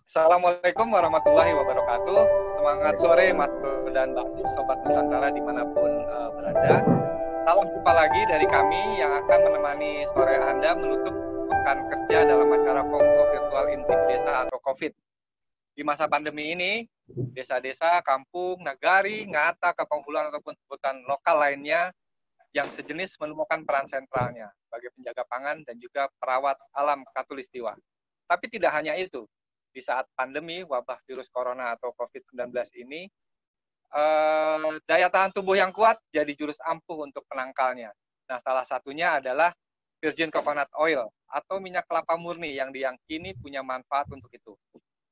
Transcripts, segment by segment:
Assalamualaikum warahmatullahi wabarakatuh. Semangat sore Mas Bro dan Mbak Sis, Sobat Nusantara dimanapun berada. Salam jumpa lagi dari kami yang akan menemani sore Anda menutup pekan kerja dalam acara Kongko Virtual Intip Desa atau COVID. Di masa pandemi ini, desa-desa, kampung, nagari, ngata, Kapanghuluan ataupun sebutan lokal lainnya yang sejenis menemukan peran sentralnya sebagai penjaga pangan dan juga perawat alam Katulistiwa. Tapi tidak hanya itu, di saat pandemi wabah virus corona atau COVID-19 ini, daya tahan tubuh yang kuat jadi jurus ampuh untuk penangkalnya. Nah, salah satunya adalah virgin coconut oil atau minyak kelapa murni yang diyakini punya manfaat untuk itu.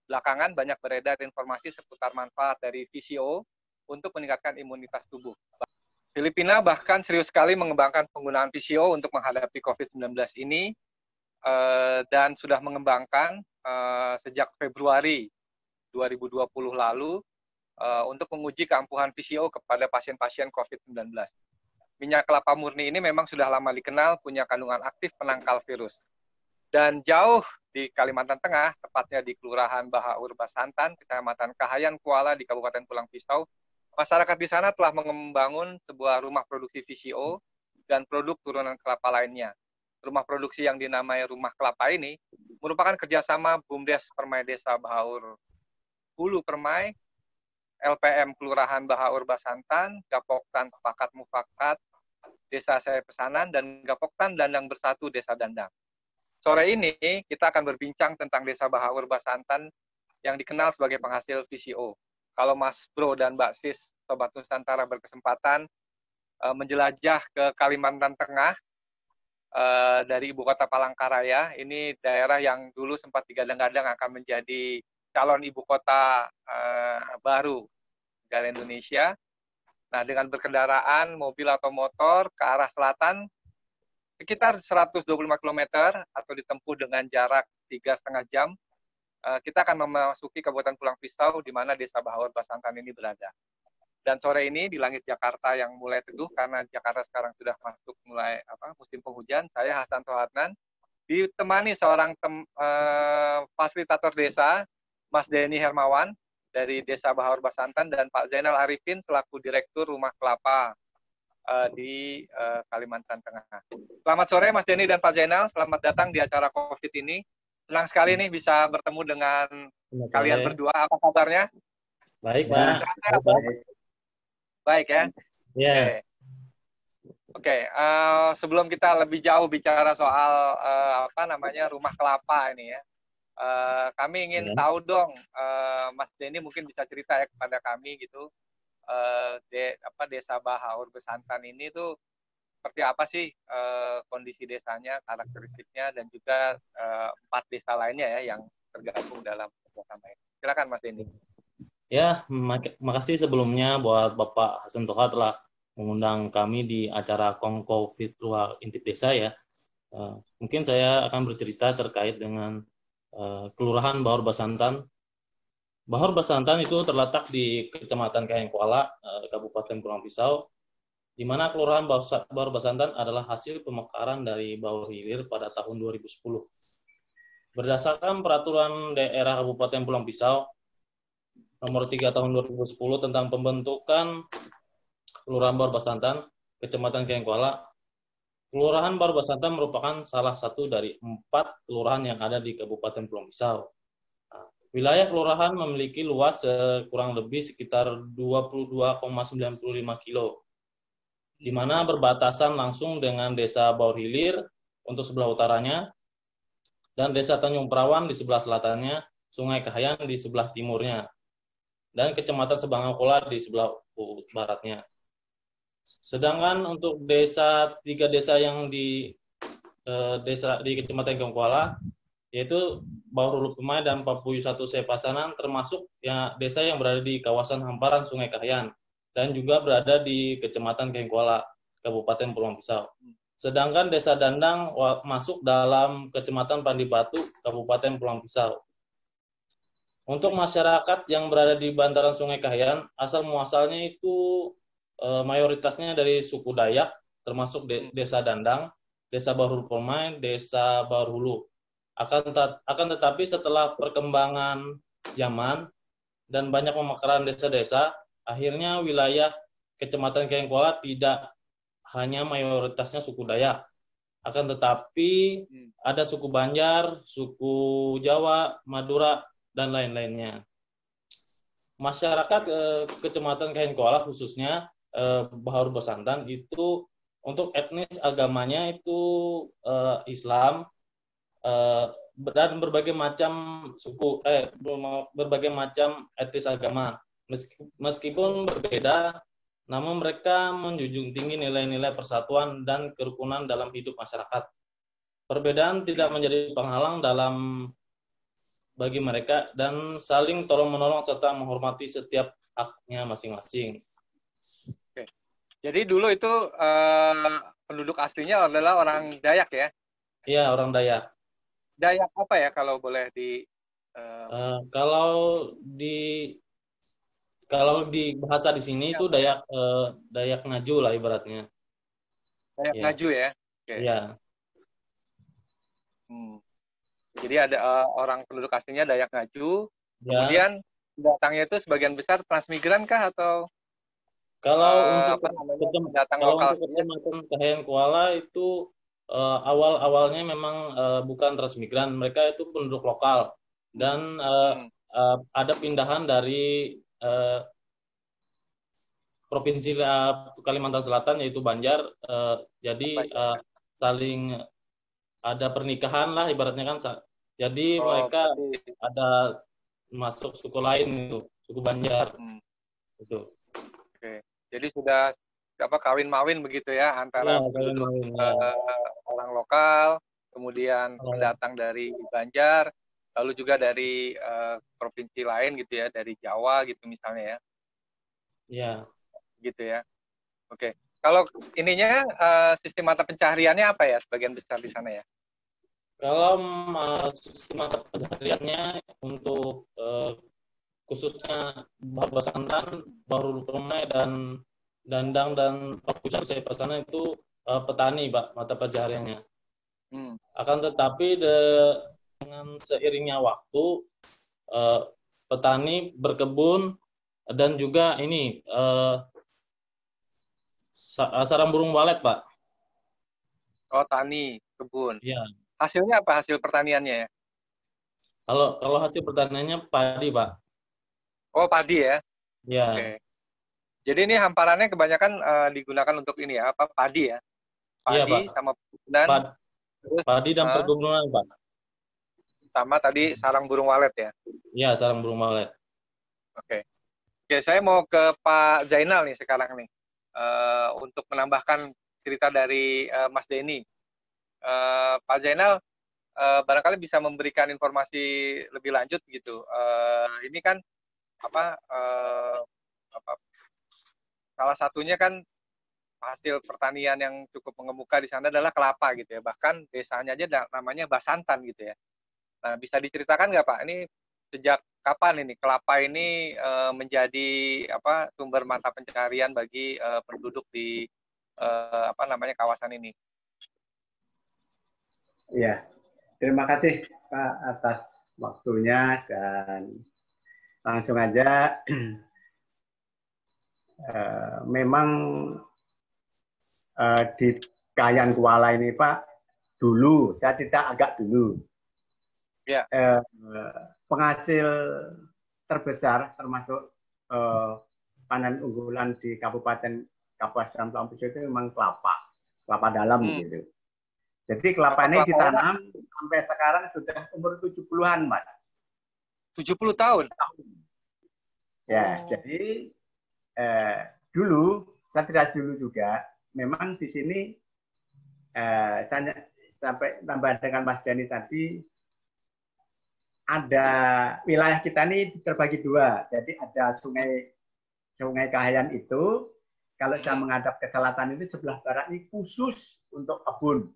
Belakangan banyak beredar informasi seputar manfaat dari VCO untuk meningkatkan imunitas tubuh. Filipina bahkan serius sekali mengembangkan penggunaan VCO untuk menghadapi COVID-19 ini dan sudah mengembangkan sejak Februari 2020 lalu untuk menguji keampuhan VCO kepada pasien-pasien COVID-19. Minyak kelapa murni ini memang sudah lama dikenal punya kandungan aktif penangkal virus. Dan jauh di Kalimantan Tengah, tepatnya di Kelurahan Bahaur Basantan, Kecamatan Kahayan Kuala di Kabupaten Pulang Pisau, masyarakat di sana telah membangun sebuah rumah produksi VCO dan produk turunan kelapa lainnya. Rumah produksi yang dinamai Rumah Kelapa ini merupakan kerjasama BUMDes Permai Desa Bahaur Hulu Permai, LPM Kelurahan Bahaur Basantan, Gapoktan Pakat Mufakat, Desa Saya Pesanan, dan Gapoktan Dandang Bersatu Desa Dandang. Sore ini kita akan berbincang tentang Desa Bahaur Basantan yang dikenal sebagai penghasil VCO. Kalau Mas Bro dan Mbak Sis, Sobat Nusantara berkesempatan menjelajah ke Kalimantan Tengah dari ibu kota Palangkaraya, ini daerah yang dulu sempat digadang-gadang akan menjadi calon ibu kota baru negara Indonesia. Nah, dengan berkendaraan mobil atau motor ke arah selatan sekitar 125 km atau ditempuh dengan jarak 3,5 jam, kita akan memasuki Kabupaten Pulang Pisau di mana Desa Bahaur Basantan ini berada. Dan sore ini di langit Jakarta yang mulai teduh karena Jakarta sekarang sudah masuk mulai musim penghujan, saya Hasan Tohatnan ditemani seorang fasilitator desa, Mas Denny Hermawan dari Desa Bahaur Basantan dan Pak Zainal Arifin selaku Direktur Rumah Kelapa di Kalimantan Tengah. Selamat sore Mas Denny dan Pak Zainal, selamat datang di acara COVID ini. Senang sekali nih bisa bertemu dengan kalian berdua. Apa kabarnya? Baik, Pak. Baik ya. Ya. Oke. Sebelum kita lebih jauh bicara soal Rumah Kelapa ini ya, kami ingin tahu dong, Mas Denny mungkin bisa cerita ya kepada kami gitu, Desa Bahaur Basantan ini tuh seperti apa sih kondisi desanya, karakteristiknya, dan juga 4 desa lainnya ya yang tergabung dalam kerjasama ini. Silakan Mas Denny. Ya, makasih sebelumnya buat Bapak Hasan Toha telah mengundang kami di acara Kongko Virtual Intip Desa ya. Mungkin saya akan bercerita terkait dengan Kelurahan Bahaur Basantan. Bahaur Basantan itu terletak di Kecamatan Kahayan Kuala, Kabupaten Pulang Pisau, di mana Kelurahan Bahaur Basantan adalah hasil pemekaran dari Bahaur Hilir pada tahun 2010. Berdasarkan Peraturan Daerah Kabupaten Pulang Pisau Nomor 3 tahun 2010 tentang pembentukan Kelurahan Bahaur Basantan, Kecamatan Kahayan Kuala, Kelurahan Bahaur Basantan merupakan salah satu dari 4 kelurahan yang ada di Kabupaten Pulang Pisau. Wilayah kelurahan memiliki luas kurang lebih sekitar 22,95 kilo, di mana berbatasan langsung dengan Desa Bahaur Hilir untuk sebelah utaranya, dan Desa Tanjung Perawan di sebelah selatannya, Sungai Kahayan di sebelah timurnya, dan Kecamatan Sebangau di sebelah baratnya. Sedangkan untuk 3 desa yang di Kecamatan Kahayan Kuala, yaitu Bahaur Hulu Permai dan Papuyu 1 Sepasanan, termasuk ya desa yang berada di kawasan hamparan Sungai Kahayan dan juga berada di Kecamatan Kahayan Kuala, Kabupaten Pulang Pisau. Sedangkan Desa Dandang masuk dalam Kecamatan Pandi Batu, Kabupaten Pulang Pisau. Untuk masyarakat yang berada di bantaran Sungai Kahayan, asal muasalnya itu mayoritasnya dari suku Dayak, termasuk Desa Dandang, Desa Bahaur Hulu Permai, Desa Bahaur Hulu. Akan tetapi setelah perkembangan zaman dan banyak pemekaran desa-desa, akhirnya wilayah Kecamatan Kayen Kuala tidak hanya mayoritasnya suku Dayak, akan tetapi ada suku Banjar, suku Jawa, Madura, dan lain-lainnya. Masyarakat Kecamatan Kayen Kuala khususnya Bahaur Bosantan itu untuk etnis agamanya itu Islam, dan berbagai macam berbagai macam etnis agama. Meskipun berbeda, namun mereka menjunjung tinggi nilai-nilai persatuan dan kerukunan dalam hidup masyarakat. Perbedaan tidak menjadi penghalang bagi mereka dan saling tolong-menolong serta menghormati setiap haknya masing-masing. Oke. Jadi dulu itu penduduk aslinya adalah orang Dayak ya? Iya, orang Dayak. Dayak apa ya kalau boleh kalau di bahasa di sini itu Dayak Ngaju lah ibaratnya. Dayak Ngaju ya? Oke. Iya. Jadi ada orang penduduk aslinya Dayak Ngaju, Ya. kemudian datangnya itu sebagian besar transmigran kah atau kalau untuk datang lokal Kecamatan Kayen Kuala itu awal-awalnya memang bukan transmigran, mereka itu penduduk lokal dan ada pindahan dari provinsi Kalimantan Selatan yaitu Banjar, jadi saling ada pernikahan lah ibaratnya kan, jadi mereka ada masuk suku lain itu, suku Banjar itu. Oke. Jadi sudah kawin mawin begitu ya antara penduduk orang lokal, kemudian pendatang dari Banjar, lalu juga dari provinsi lain gitu ya, dari Jawa gitu misalnya ya. Iya. Gitu ya. Oke. Kalau ininya sistem mata pencahariannya apa ya sebagian besar di sana ya? Kalau sistem mata pencahariannya untuk khususnya Bahaur Bosantan, Bahaur Perumai, dan Dandang dan Pakucar saya sana itu petani, Pak, mata pencahariannya. Akan tetapi dengan seiringnya waktu petani berkebun dan juga ini sarang burung walet, Pak. Oh, tani, kebun. Iya. Hasilnya apa hasil pertaniannya ya? Kalau hasil pertaniannya padi, Pak. Oh, padi ya? Iya. Oke. Jadi ini hamparannya kebanyakan digunakan untuk ini ya, apa padi ya? Padi Iya, Pak. sama perkebunan. Padi dan perkebunan, Pak. Sama tadi sarang burung walet ya? Iya, sarang burung walet. Oke. Oke, saya mau ke Pak Zainal nih sekarang nih. Untuk menambahkan cerita dari Mas Denny. Pak Zainal, barangkali bisa memberikan informasi lebih lanjut gitu. Ini kan salah satunya kan hasil pertanian yang cukup mengemuka di sana adalah kelapa gitu ya. Bahkan desanya aja namanya Basantan gitu ya. Nah, bisa diceritakan nggak Pak? Ini sejak kapan ini kelapa ini menjadi sumber mata pencaharian bagi penduduk di kawasan ini? Iya, terima kasih Pak atas waktunya dan langsung aja. Memang di Kayen Kuala ini Pak, dulu saya cerita agak dulu. Ya. Penghasil terbesar termasuk panen unggulan di Kabupaten Kapuas dan Lampung itu memang kelapa dalam gitu. Jadi kelapa ini ditanam sampai sekarang sudah umur 70-an, Mas. 70 tahun? Ya, jadi dulu, saya tidak dulu juga, memang di sini saya sampai tambah dengan Mas Denny tadi, ada wilayah kita ini terbagi dua. Jadi ada sungai Kahayan itu, kalau saya menghadap ke selatan ini sebelah barat ini khusus untuk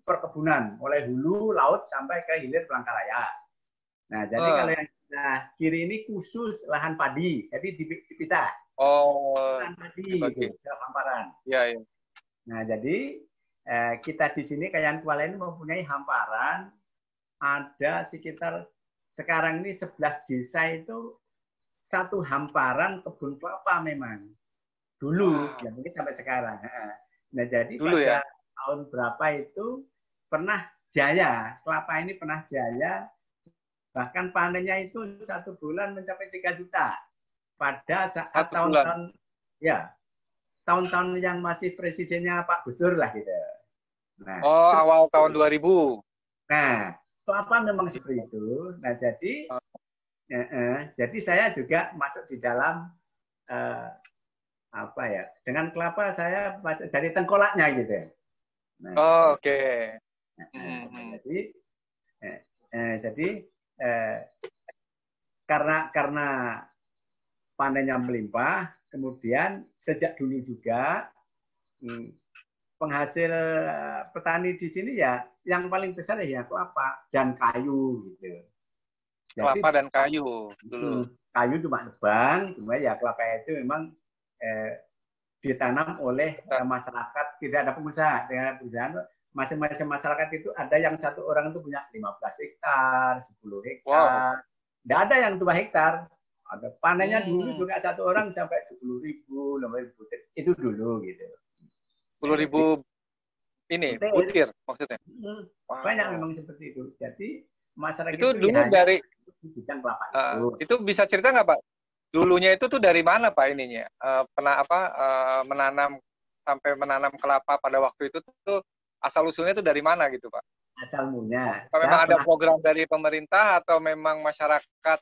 perkebunan, mulai hulu laut sampai ke hilir Palangkaraya. Nah, jadi kalau yang kiri ini khusus lahan padi, jadi dipisah. Lahan padi gitu, hamparan. Iya, iya. Nah, jadi kita di sini Kayen Kuala ini mempunyai hamparan ada sekitar sekarang ini 11 desa itu satu hamparan kebun kelapa memang. Dulu, ya mungkin sampai sekarang. Nah, jadi Dulu pada ya? tahun berapa itu pernah jaya, kelapa ini pernah jaya, bahkan panennya itu 1 bulan mencapai 3 juta. Pada saat tahun-tahun, ya, tahun-tahun yang masih presidennya Pak Gus Dur lah gitu. Nah, awal tahun 2000. Nah, kelapa memang seperti itu. Nah, jadi saya juga masuk di dalam apa ya? Dengan kelapa saya masuk dari tengkolaknya gitu. Nah, oke. Jadi karena panennya melimpah, kemudian sejak dulu juga penghasil petani di sini ya yang paling besar ya kelapa dan kayu gitu. Kelapa dan kayu dulu. Kayu cuma nebang, cuma ya kelapa itu memang ditanam oleh masyarakat, tidak ada pengusaha. Dengan perusahaan masing-masing masyarakat itu ada yang satu orang itu punya 15 hektar, 10 hektar. Tidak ada yang 2 hektar. Ada panennya dulu juga satu orang sampai 10.000, 15.000 itu dulu gitu. 10.000 ini butir maksudnya. Banyak memang seperti itu. Jadi masyarakat itu dulu dari bidang kelapa itu bisa cerita nggak Pak? Dulunya itu tuh dari mana Pak ininya? Menanam sampai menanam kelapa pada waktu itu tuh asal usulnya itu dari mana gitu Pak? Asal mulanya. Memang ada program dari pemerintah atau memang masyarakat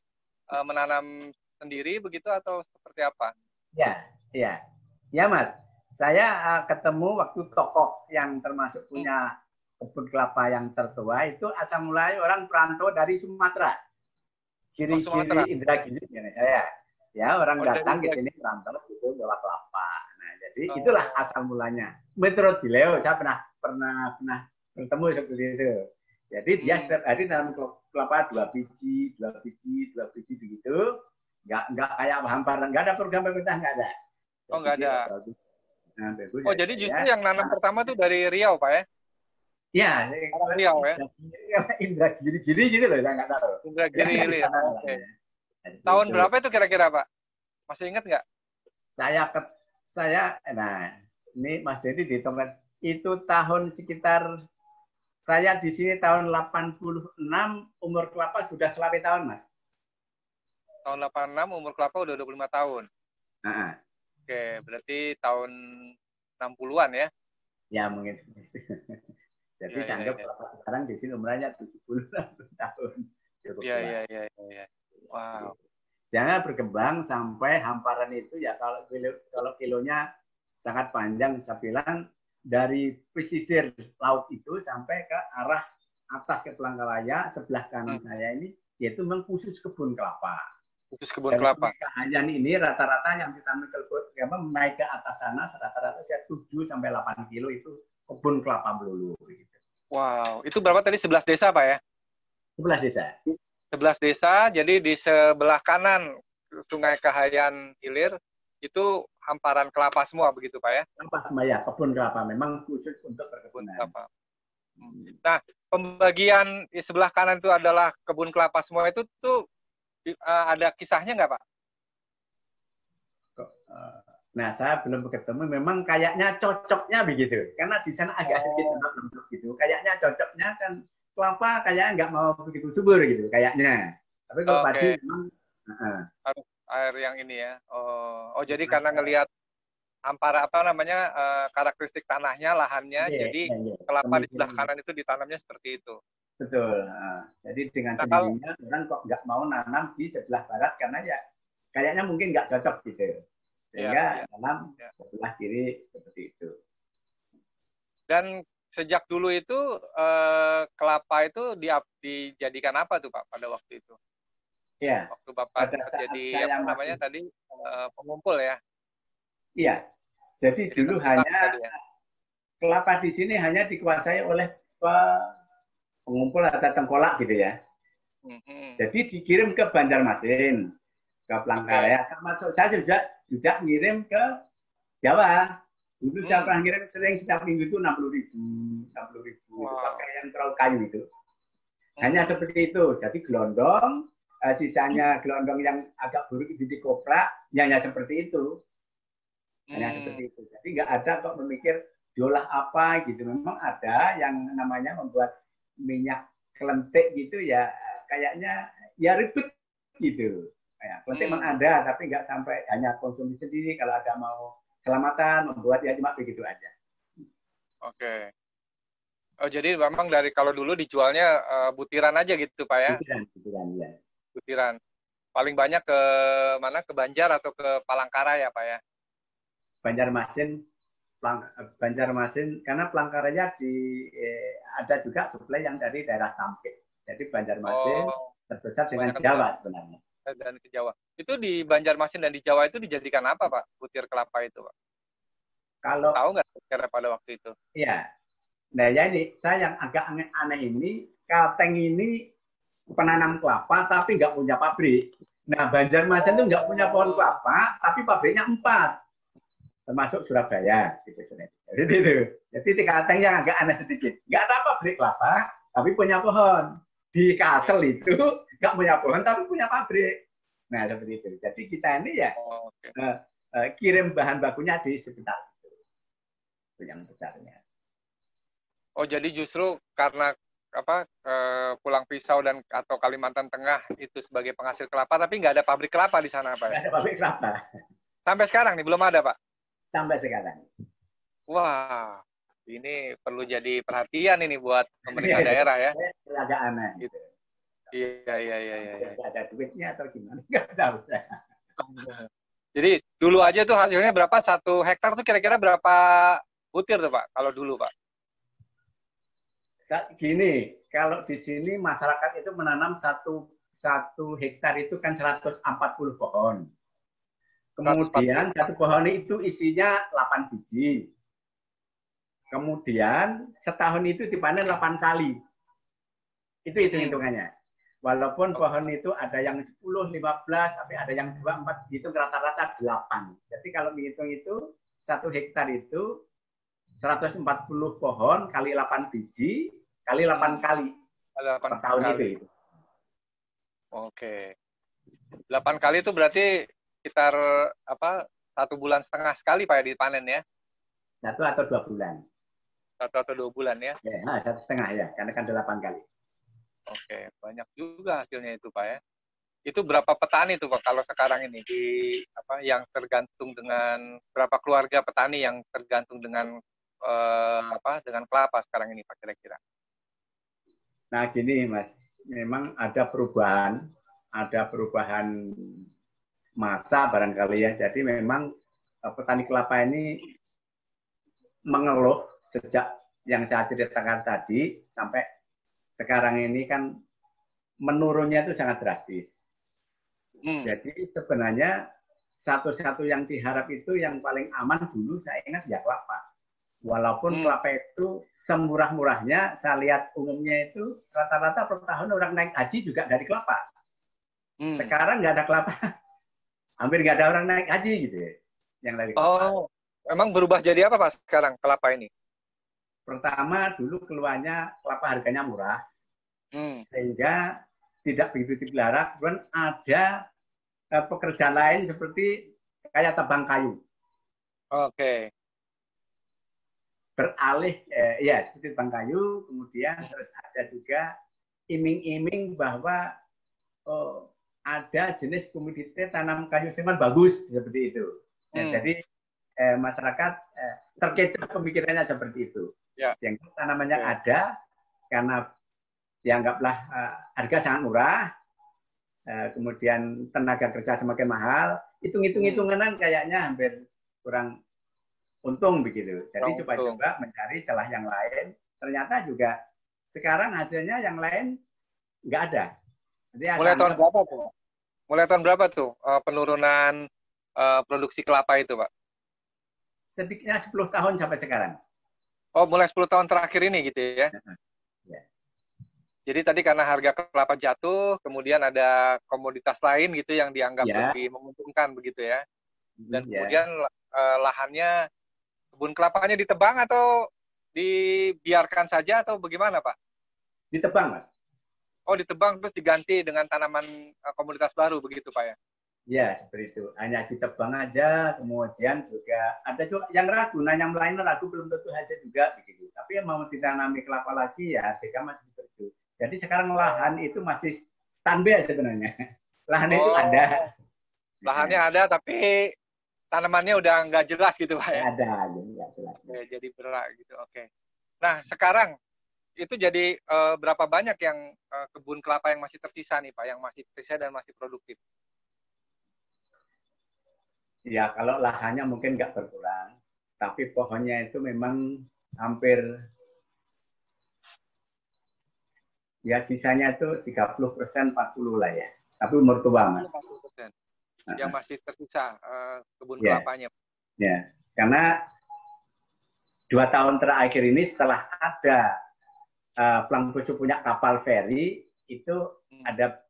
menanam sendiri begitu atau seperti apa? Ya Mas. Saya ketemu waktu tokoh yang termasuk punya kebun kelapa yang tertua itu asal mulai orang perantau dari Sumatera. Kiri-kiri Indragiri saya. Ya, orang datang ke sini perantau itu bawa kelapa. Nah, jadi itulah asal mulanya. Menurut beliau saya pernah bertemu seperti itu. Jadi dia setiap hari nanam kelapa 2 biji begitu. Enggak kayak hamparan, enggak ada program pemerintah, enggak ada. Enggak ada. Nah, jadi justru yang nanam pertama tuh dari Riau, Pak ya? Iya, orang Riau ya. Indragiri gitu loh, saya nggak tahu. Indragiri Hilir. Oke. Tahun berapa itu kira-kira, Pak? Masih ingat nggak? Nah, ini Mas Dedi dihitungkan itu tahun sekitar saya di sini tahun 86, umur kelapa sudah 11 tahun, Mas. Tahun 86 umur kelapa udah 25 tahun. Oke, berarti tahun 60-an ya? Ya, mungkin. Jadi saya anggap kelapa sekarang di sini umurnya 70 tahun. Iya. Wow. Jangan berkembang sampai hamparan itu ya kalau kilonya sangat panjang, saya bilang dari pesisir laut itu sampai ke arah atas ke Palangkaraya sebelah kanan saya ini yaitu memang khusus kebun kelapa. Khusus kebun kelapa. Hanya ini rata-rata yang ditanam kebun naik ke atas sana rata-rata 7 sampai 8 kilo itu kebun kelapa melulu. Gitu. Wow, itu berapa tadi 11 desa Pak ya? 11 desa. 11 desa, jadi di sebelah kanan Sungai Kahayan Hilir itu hamparan kelapa semua begitu Pak ya? Kelapa semua ya, kebun kelapa memang khusus untuk perkebunan. Kelapa. Nah, pembagian di sebelah kanan itu adalah kebun kelapa semua itu tuh ada kisahnya nggak Pak? Nah, saya belum ketemu. Memang kayaknya cocoknya begitu, karena di sana agak sedikit lembut gitu. Kayaknya cocoknya kan kelapa kayaknya nggak mau begitu subur gitu, kayaknya. Tapi kalau padi memang harus air yang ini ya. Jadi karena ngelihat hampara karakteristik tanahnya, lahannya, jadi kelapa di sebelah kanan itu ditanamnya seperti itu. Betul. Jadi dengan sendirinya orang kok nggak mau nanam di sebelah barat karena ya kayaknya mungkin nggak cocok gitu. Sehingga tanam sebelah kiri seperti itu. Dan sejak dulu itu kelapa itu dijadikan apa tuh Pak pada waktu itu? Ya. Waktu Bapak jadi pengumpul ya? Iya. Jadi dulu hanya kelapa di sini hanya dikuasai oleh pengumpul atau tengkolak gitu ya. Jadi dikirim ke Banjarmasin, ke Palangkaraya. Termasuk saya juga ngirim ke Jawa. Dulu saya pernah ngirim sering setiap minggu itu 60.000. Itu pakai yang perahu kayu itu. Hanya seperti itu. Jadi gelondong, sisanya gelondong yang agak buruk itu dikoprak, hanya seperti itu. Hanya seperti itu. Jadi nggak ada kok memikir diolah apa gitu. Memang ada yang namanya membuat minyak kelentik gitu ya, kayaknya ya ribet gitu. Ya, kelentik memang ada, tapi nggak sampai hanya konsumsi sendiri. Kalau ada mau selamatan, membuat ya cuma begitu aja. Oke. Oh, jadi memang dari kalau dulu dijualnya butiran aja gitu, Pak ya? Butiran, ya. Butiran. Paling banyak ke mana? Ke Banjar atau ke Palangkaraya, Pak ya? Banjarmasin, karena Palangkaraya ada juga suplai yang dari daerah Sampit. Jadi Banjarmasin terbesar dengan Jawa sebenarnya. Dan ke Jawa. Itu di Banjarmasin dan di Jawa itu dijadikan apa, Pak? Butir kelapa itu, Pak? Kalau tahu nggak kira pada waktu itu? Iya. Nah, ya ini saya yang agak aneh ini, Kalteng ini penanam kelapa tapi nggak punya pabrik. Nah, Banjarmasin itu nggak punya pohon kelapa, tapi pabriknya 4, termasuk Surabaya. Gitu. Jadi di Kalteng yang agak aneh sedikit. Nggak ada pabrik kelapa, tapi punya pohon. Di Kalsel itu nggak punya pohon, tapi punya pabrik. Nah, seperti itu. Jadi kita ini ya kirim bahan bakunya di sekitar itu yang besarnya. Oh, jadi justru karena Pulang Pisau dan atau Kalimantan Tengah itu sebagai penghasil kelapa, tapi nggak ada pabrik kelapa di sana, Pak? Nggak ada pabrik kelapa. Sampai sekarang nih belum ada, Pak? Sampai sekarang. Wah, ini perlu jadi perhatian ini buat pemerintah daerah ya. Agak aneh. Gitu. Iya. Nggak ada duitnya atau gimana? Nggak tahu saya. Jadi dulu aja tuh hasilnya berapa? 1 hektar tuh kira-kira berapa butir tuh, Pak? Kalau dulu, Pak? Gini, kalau di sini masyarakat itu menanam satu hektar itu kan 140 pohon. Kemudian 1 pohon itu isinya 8 biji. Kemudian setahun itu dipanen 8 kali. Itu hitung-hitungannya. Walaupun pohon itu ada yang 10, 15, tapi ada yang 2, 4, itu rata-rata 8. Jadi kalau dihitung itu 1 hektar itu 140 pohon kali 8 biji kali 8 kali per tahun itu. Oke. 8 kali itu berarti sekitar 1,5 bulan sekali Pak ya dipanen ya? 1 atau 2 bulan. 1 atau 2 bulan ya? Ya, 1,5 ya, karena kan 8 kali. Oke, banyak juga hasilnya itu Pak ya. Itu berapa petani tuh Pak kalau sekarang ini yang tergantung dengan berapa keluarga petani yang tergantung dengan dengan kelapa sekarang ini Pak kira-kira? Nah gini Mas, memang ada perubahan masa barangkali ya. Jadi memang petani kelapa ini mengeluh sejak yang saya ceritakan tadi sampai sekarang ini kan menurunnya itu sangat drastis. Jadi sebenarnya satu-satu yang diharap itu yang paling aman dulu saya ingat ya kelapa. Walaupun kelapa itu semurah-murahnya, saya lihat umumnya itu rata-rata per tahun orang naik haji juga dari kelapa. Sekarang nggak ada kelapa, hampir nggak ada orang naik haji gitu ya, yang dari kelapa. Oh, emang berubah jadi apa Pak sekarang kelapa ini? Pertama dulu keluarnya kelapa harganya murah, sehingga tidak begitu dipelihara. Kemudian ada pekerjaan lain seperti kayak tebang kayu. Oke. Beralih ya seperti tebang kayu, kemudian terus ada juga iming-iming bahwa ada jenis komoditi tanam kayu semen bagus seperti itu. Jadi masyarakat terkecoh pemikirannya seperti itu. Yang tanamannya ada karena dianggaplah harga sangat murah, kemudian tenaga kerja semakin mahal, hitung-hitungan kayaknya hampir kurang untung begitu. Jadi coba-coba mencari celah yang lain. Ternyata juga sekarang hasilnya yang lain nggak ada. Jadi Mulai tahun berapa tuh penurunan produksi kelapa itu, Pak? Sedikitnya 10 tahun sampai sekarang. Oh, mulai 10 tahun terakhir ini gitu ya? Ya. Jadi tadi karena harga kelapa jatuh, kemudian ada komoditas lain gitu yang dianggap lebih menguntungkan begitu ya? Dan kemudian lahannya, kebun kelapanya ditebang atau dibiarkan saja atau bagaimana, Pak? Ditebang, Mas. Oh, ditebang terus diganti dengan tanaman komunitas baru begitu, Pak ya? Ya, seperti itu. Hanya ditebang aja, kemudian juga ada juga yang ragu, yang lain ragu belum tentu hasil juga begitu. Tapi yang mau ditanami kelapa lagi ya, DK masih setuju. Jadi sekarang lahan itu masih standby sebenarnya. Lahan itu ada. Lahannya ada, tapi tanamannya udah nggak jelas gitu, Pak ya? Ada, nggak jelas. Oke, jadi berak gitu. Oke. Nah, sekarang itu jadi berapa banyak yang kebun kelapa yang masih tersisa nih, Pak, yang masih tersisa dan masih produktif? Ya, kalau lahannya mungkin nggak berkurang, tapi pohonnya itu memang hampir, ya sisanya itu 30%, 40 lah ya. Tapi umur tua, Mas. 40% yang masih tersisa kebun Ya, kelapanya. ya. Karena 2 tahun terakhir ini setelah ada Plang Pusu punya kapal feri, itu ada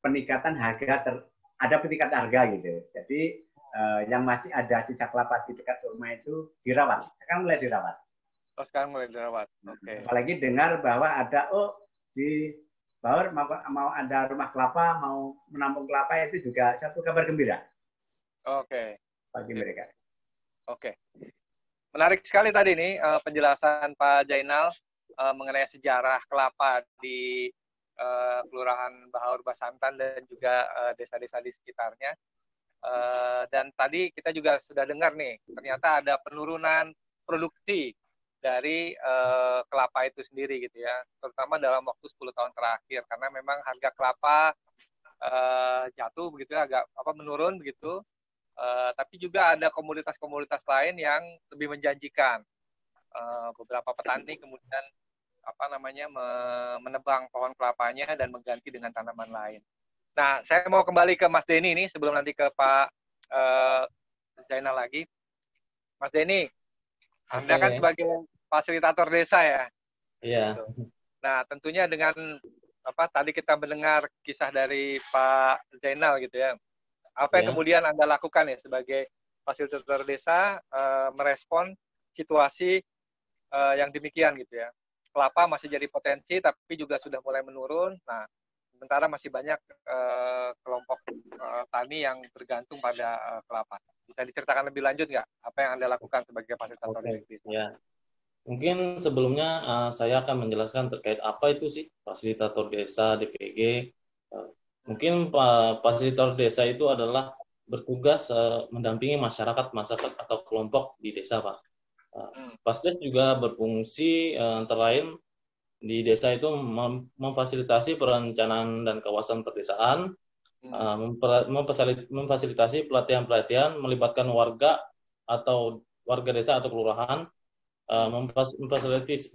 peningkatan harga, ada peningkatan harga gitu. Jadi yang masih ada sisa kelapa di dekat rumah itu dirawat. Sekarang mulai dirawat. Oh, sekarang mulai dirawat. Oke. Apalagi dengar bahwa ada di Bawor mau ada rumah kelapa, mau menampung kelapa, itu juga satu kabar gembira. Oke. Bagi mereka. Oke. Menarik sekali tadi nih penjelasan Pak Jainal mengenai sejarah kelapa di Kelurahan Bahaur Basantan dan juga desa-desa di sekitarnya. Dan tadi kita juga sudah dengar nih, ternyata ada penurunan produksi dari kelapa itu sendiri gitu ya, terutama dalam waktu 10 tahun terakhir, karena memang harga kelapa jatuh begitu ya, agak menurun begitu. Tapi juga ada komoditas-komoditas lain yang lebih menjanjikan. Beberapa petani kemudian menebang pohon kelapanya dan mengganti dengan tanaman lain. Nah, saya mau kembali ke Mas Denny ini sebelum nanti ke Pak Zainal lagi. Mas Denny, Anda kan sebagai fasilitator desa ya. Iya. Gitu. Nah, tentunya dengan tadi kita mendengar kisah dari Pak Zainal gitu ya. Apa yang kemudian Anda lakukan ya sebagai fasilitator desa merespon situasi yang demikian gitu ya. Kelapa masih jadi potensi tapi juga sudah mulai menurun. Nah, sementara masih banyak kelompok tani yang bergantung pada kelapa. Bisa diceritakan lebih lanjut nggak apa yang Anda lakukan sebagai fasilitator desa? Ya. Mungkin sebelumnya saya akan menjelaskan terkait apa itu sih fasilitator desa DPG. Mungkin fasilitator desa itu adalah bertugas mendampingi masyarakat atau kelompok di desa, Pak. Fasdes juga berfungsi antara lain di desa itu memfasilitasi perencanaan dan kawasan pedesaan, memfasilitasi pelatihan-pelatihan melibatkan warga atau warga desa atau kelurahan,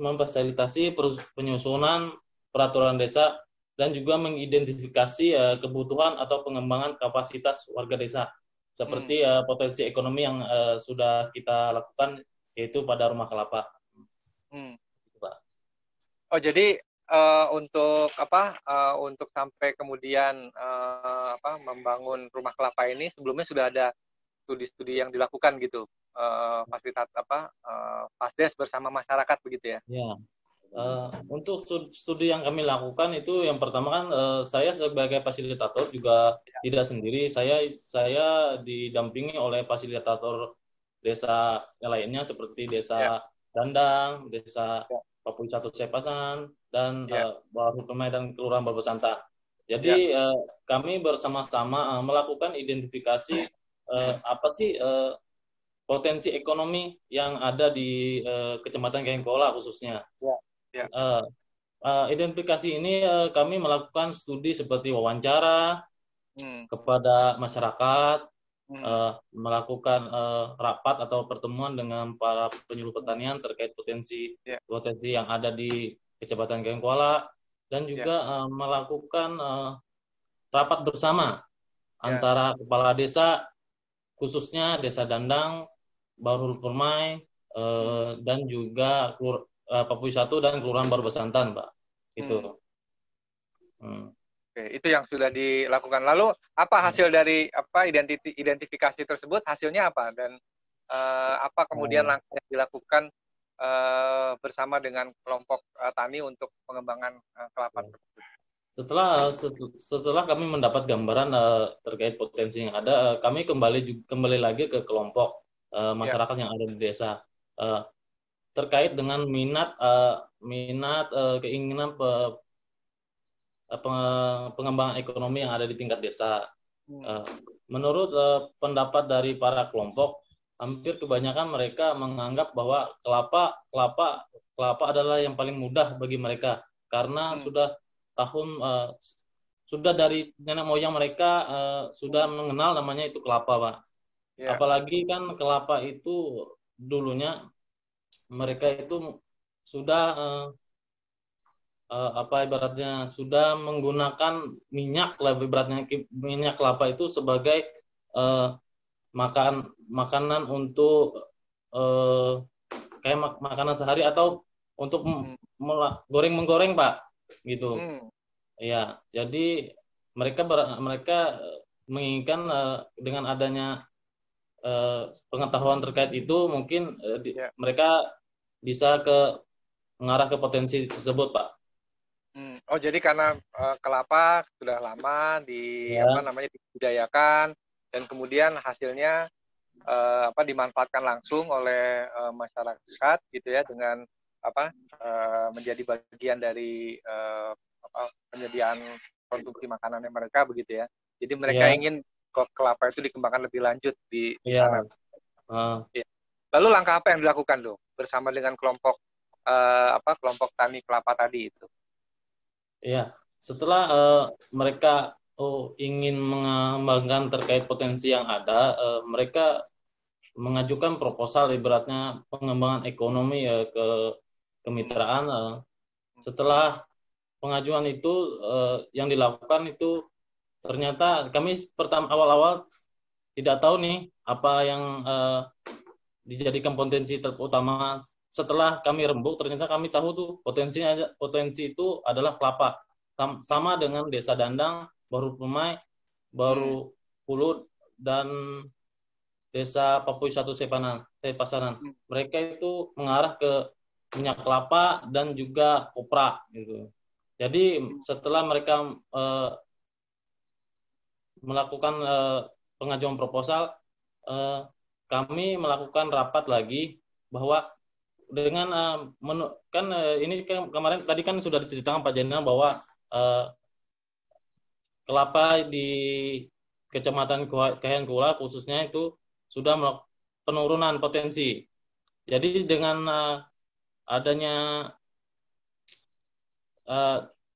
memfasilitasi penyusunan peraturan desa, dan juga mengidentifikasi kebutuhan atau pengembangan kapasitas warga desa seperti potensi ekonomi yang sudah kita lakukan, yaitu pada rumah kelapa. Oh, jadi untuk untuk sampai kemudian membangun rumah kelapa ini sebelumnya sudah ada studi-studi yang dilakukan gitu, Fasdes bersama masyarakat begitu ya? Ya. Untuk studi yang kami lakukan itu yang pertama kan saya sebagai fasilitator juga tidak sendiri, saya didampingi oleh fasilitator desa yang lainnya seperti desa Dandang, desa Papui Satu Sepasan, dan Baru Permai dan Kelurahan Barbasantan. Jadi kami bersama-sama melakukan identifikasi apa sih potensi ekonomi yang ada di Kecamatan Kengkola khususnya. Identifikasi ini kami melakukan studi seperti wawancara kepada masyarakat, melakukan rapat atau pertemuan dengan para penyuluh pertanian terkait potensi yang ada di Kecamatan Kengkola, dan juga melakukan rapat bersama antara kepala desa, khususnya Desa Dandang, Baru Permai, dan juga Papui Satu dan Kelurahan Barbasantan, Pak. Itu. Oke, itu yang sudah dilakukan. Lalu apa hasil dari identifikasi tersebut? Hasilnya apa, dan apa kemudian langkah yang dilakukan bersama dengan kelompok tani untuk pengembangan kelapa tersebut? Setelah kami mendapat gambaran terkait potensi yang ada, kami kembali lagi ke kelompok Ya. masyarakat yang ada di desa terkait dengan minat keinginan pengembangan ekonomi yang ada di tingkat desa. Menurut pendapat dari para kelompok, hampir kebanyakan mereka menganggap bahwa kelapa adalah yang paling mudah bagi mereka karena sudah dari nenek moyang mereka sudah mengenal namanya itu kelapa, Pak. Ya. Apalagi kan kelapa itu dulunya mereka itu sudah ibaratnya sudah menggunakan minyak minyak kelapa itu sebagai makanan untuk kayak makanan sehari atau untuk menggoreng Pak gitu. Ya, jadi mereka menginginkan dengan adanya pengetahuan terkait itu mungkin mereka bisa mengarah ke potensi tersebut, Pak. Oh, jadi karena kelapa sudah lama dibudidayakan dan kemudian hasilnya dimanfaatkan langsung oleh masyarakat gitu ya dengan menjadi bagian dari penyediaan konsumsi makanannya mereka begitu ya. Jadi mereka ingin kelapa itu dikembangkan lebih lanjut di sana. Lalu langkah apa yang dilakukan loh bersama dengan kelompok tani kelapa tadi itu? Ya, setelah mereka ingin mengembangkan terkait potensi yang ada, mereka mengajukan proposal ibaratnya pengembangan ekonomi ke kemitraan. Setelah pengajuan itu yang dilakukan itu ternyata kami awal-awal tidak tahu nih apa yang dijadikan potensi utama. Setelah kami rembuk ternyata kami tahu tuh potensi itu adalah kelapa. Sama dengan Desa Dandang, Baru Pemai, Baru Pulut dan Desa Papui 1 Sepasaran. Mereka itu mengarah ke minyak kelapa dan juga kopra gitu. Jadi setelah mereka melakukan pengajuan proposal, kami melakukan rapat lagi bahwa dengan ini kemarin tadi kan sudah diceritakan Pak Jenderal bahwa kelapa di Kecamatan Kayan Kula khususnya itu sudah melakukan penurunan potensi. Jadi dengan adanya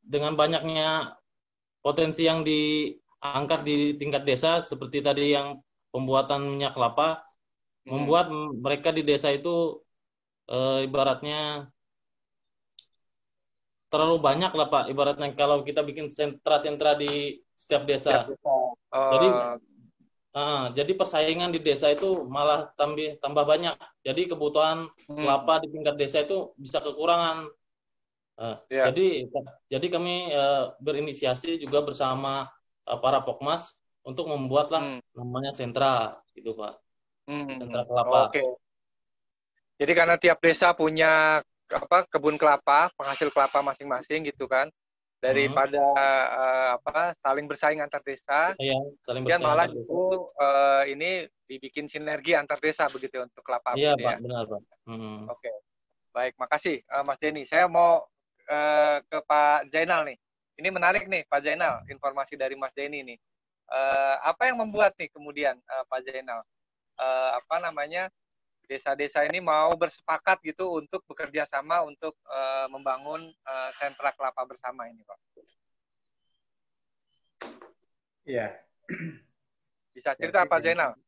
dengan banyaknya potensi yang diangkat di tingkat desa seperti tadi yang pembuatan minyak kelapa membuat mereka di desa itu ibaratnya terlalu banyak lah Pak, ibaratnya kalau kita bikin sentra-sentra di setiap desa. Jadi persaingan di desa itu malah tambah banyak. Jadi kebutuhan kelapa di tingkat desa itu bisa kekurangan. Jadi kami berinisiasi juga bersama para Pokmas untuk membuatlah namanya sentra gitu Pak. Sentra kelapa. Oke. Jadi karena tiap desa punya kebun kelapa, penghasil kelapa masing-masing gitu kan. Daripada saling bersaing antar desa, kemudian malah itu ini dibikin sinergi antar desa begitu untuk kelapa. Iya begitu, Pak, benar Pak. Oke, baik, makasih Mas Denny. Saya mau ke Pak Zainal nih. Ini menarik nih Pak Zainal, informasi dari Mas Denny nih. Apa yang membuat nih kemudian Pak Zainal desa-desa ini mau bersepakat gitu untuk bekerja sama untuk membangun sentra kelapa bersama ini, Pak? Iya. Bisa cerita Pak Zainal?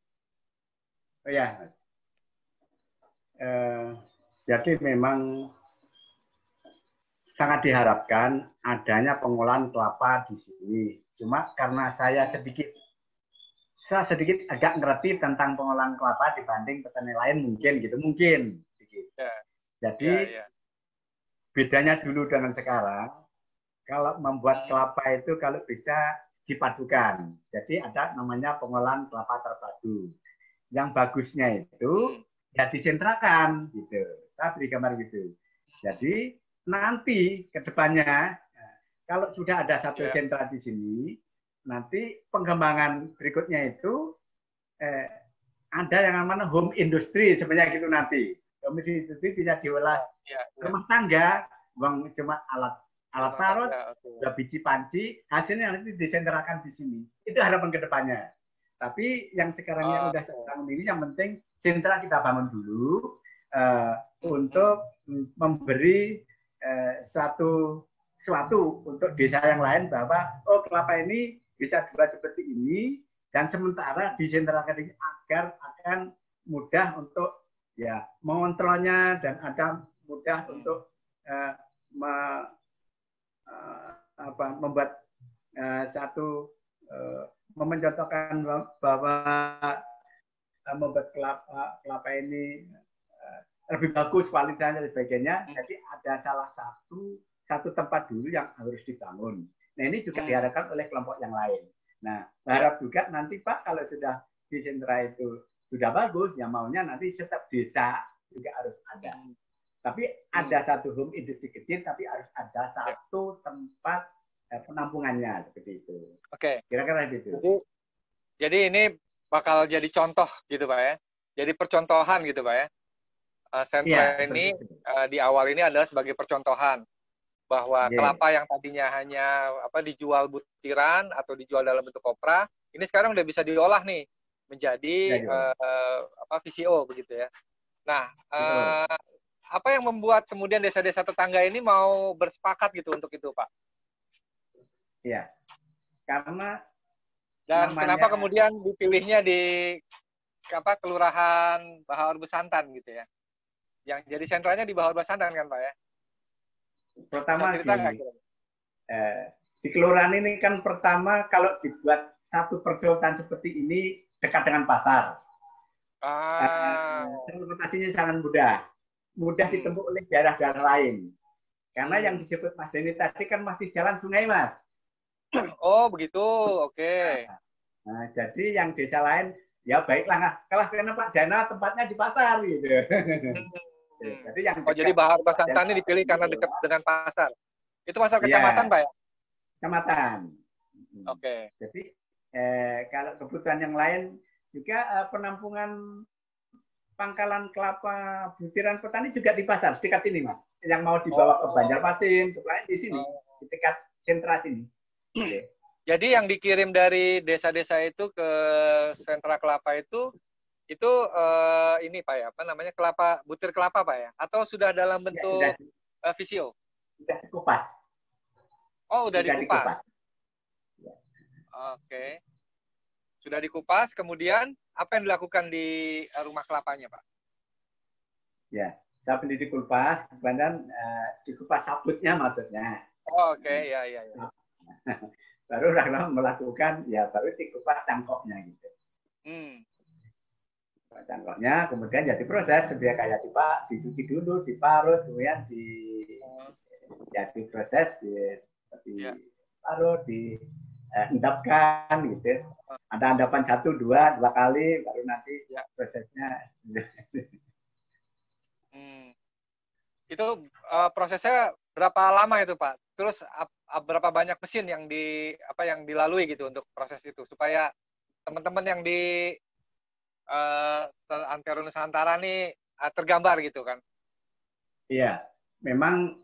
Oh ya, Mas. Jadi memang sangat diharapkan adanya pengolahan kelapa di sini. Cuma karena saya sedikit agak ngerti tentang pengolahan kelapa dibanding petani lain mungkin sedikit. Jadi bedanya dulu dengan sekarang, kalau membuat kelapa itu kalau bisa dipadukan. Jadi ada namanya pengolahan kelapa terpadu. Yang bagusnya itu ya disentrakan gitu. Saya beri gambar gitu. Jadi nanti ke depannya kalau sudah ada satu sentra di sini, nanti pengembangan berikutnya itu ada yang namanya home industry sebenarnya gitu nanti. Home industry bisa diolah rumah tangga, uang cuma alat parut, biji panci, hasilnya nanti disentralkan di sini. Itu harapan kedepannya. Tapi yang sekarang yang udah sekarang ini yang penting sentra kita bangun dulu untuk memberi suatu untuk desa yang lain bahwa oh kelapa ini bisa dibuat seperti ini dan sementara disentralkan ini agar akan mudah untuk ya mengontrolnya dan ada mudah untuk membuat mencontohkan bahwa membuat kelapa ini lebih bagus kualitasnya dan sebagainya. Jadi ada salah satu tempat dulu yang harus dibangun. Nah ini juga diharapkan oleh kelompok yang lain. Nah harap juga nanti Pak kalau sudah di sentra itu sudah bagus, yang maunya nanti setiap desa juga harus ada. Tapi ada satu home industry kecil, tapi harus ada satu tempat penampungannya seperti itu. Oke. Kira-kira gitu. Jadi ini bakal jadi contoh gitu Pak ya. Jadi percontohan gitu Pak ya. Sentra ini di awal ini adalah sebagai percontohan bahwa kelapa yang tadinya hanya dijual butiran atau dijual dalam bentuk kopra, ini sekarang udah bisa diolah nih menjadi VCO begitu ya. Nah, apa yang membuat kemudian desa-desa tetangga ini mau bersepakat gitu untuk itu, Pak? Iya. Karena kenapa kemudian dipilihnya di Kelurahan Bahawar Besantan gitu ya? Yang jadi sentranya di Bahawar Besantan kan, Pak ya? Pertama di kelurahan ini kan pertama kalau dibuat satu percontohan seperti ini dekat dengan pasar. Transportasinya sangat mudah ditempuh oleh daerah-daerah lain. Karena yang disebut Mas Denny tadi kan masih jalan sungai, Mas. Oh, begitu. Oke. Nah, jadi yang desa lain ya baiklah, kalah karena Pak Jana tempatnya di pasar gitu. Jadi yang jadi Bahawar Besantan ini dipilih karena dekat dengan pasar. Itu pasar kecamatan, Pak ya? Kecamatan. Oke. Jadi kalau kebutuhan yang lain juga penampungan pangkalan kelapa butiran petani juga di pasar dekat sini, Mas. Yang mau dibawa ke Banjarmasin, ke lain di sini, di dekat sentra sini. Jadi yang dikirim dari desa-desa itu ke sentra kelapa itu ini Pak ya, kelapa, butir kelapa Pak ya? Atau sudah dalam bentuk VCO? Sudah dikupas. Oh, udah dikupas. Oke. Sudah dikupas, kemudian apa yang dilakukan di rumah kelapanya, Pak? Ya, saat ini dikupas, kemudian dikupas sabutnya maksudnya. Oh, oke, ya. Baru melakukan, ya baru dikupas cangkoknya gitu. Cangkoknya, kemudian ya diproses, seperti kayak dicuci dulu, diparut, kemudian diproses, seperti parut, diendapkan gitu. Ada endapan 1, 2 kali, baru nanti prosesnya. Itu prosesnya berapa lama itu Pak? Terus berapa banyak mesin yang dilalui gitu untuk proses itu supaya teman-teman yang di Antero Nusantara nih tergambar gitu kan? Iya, memang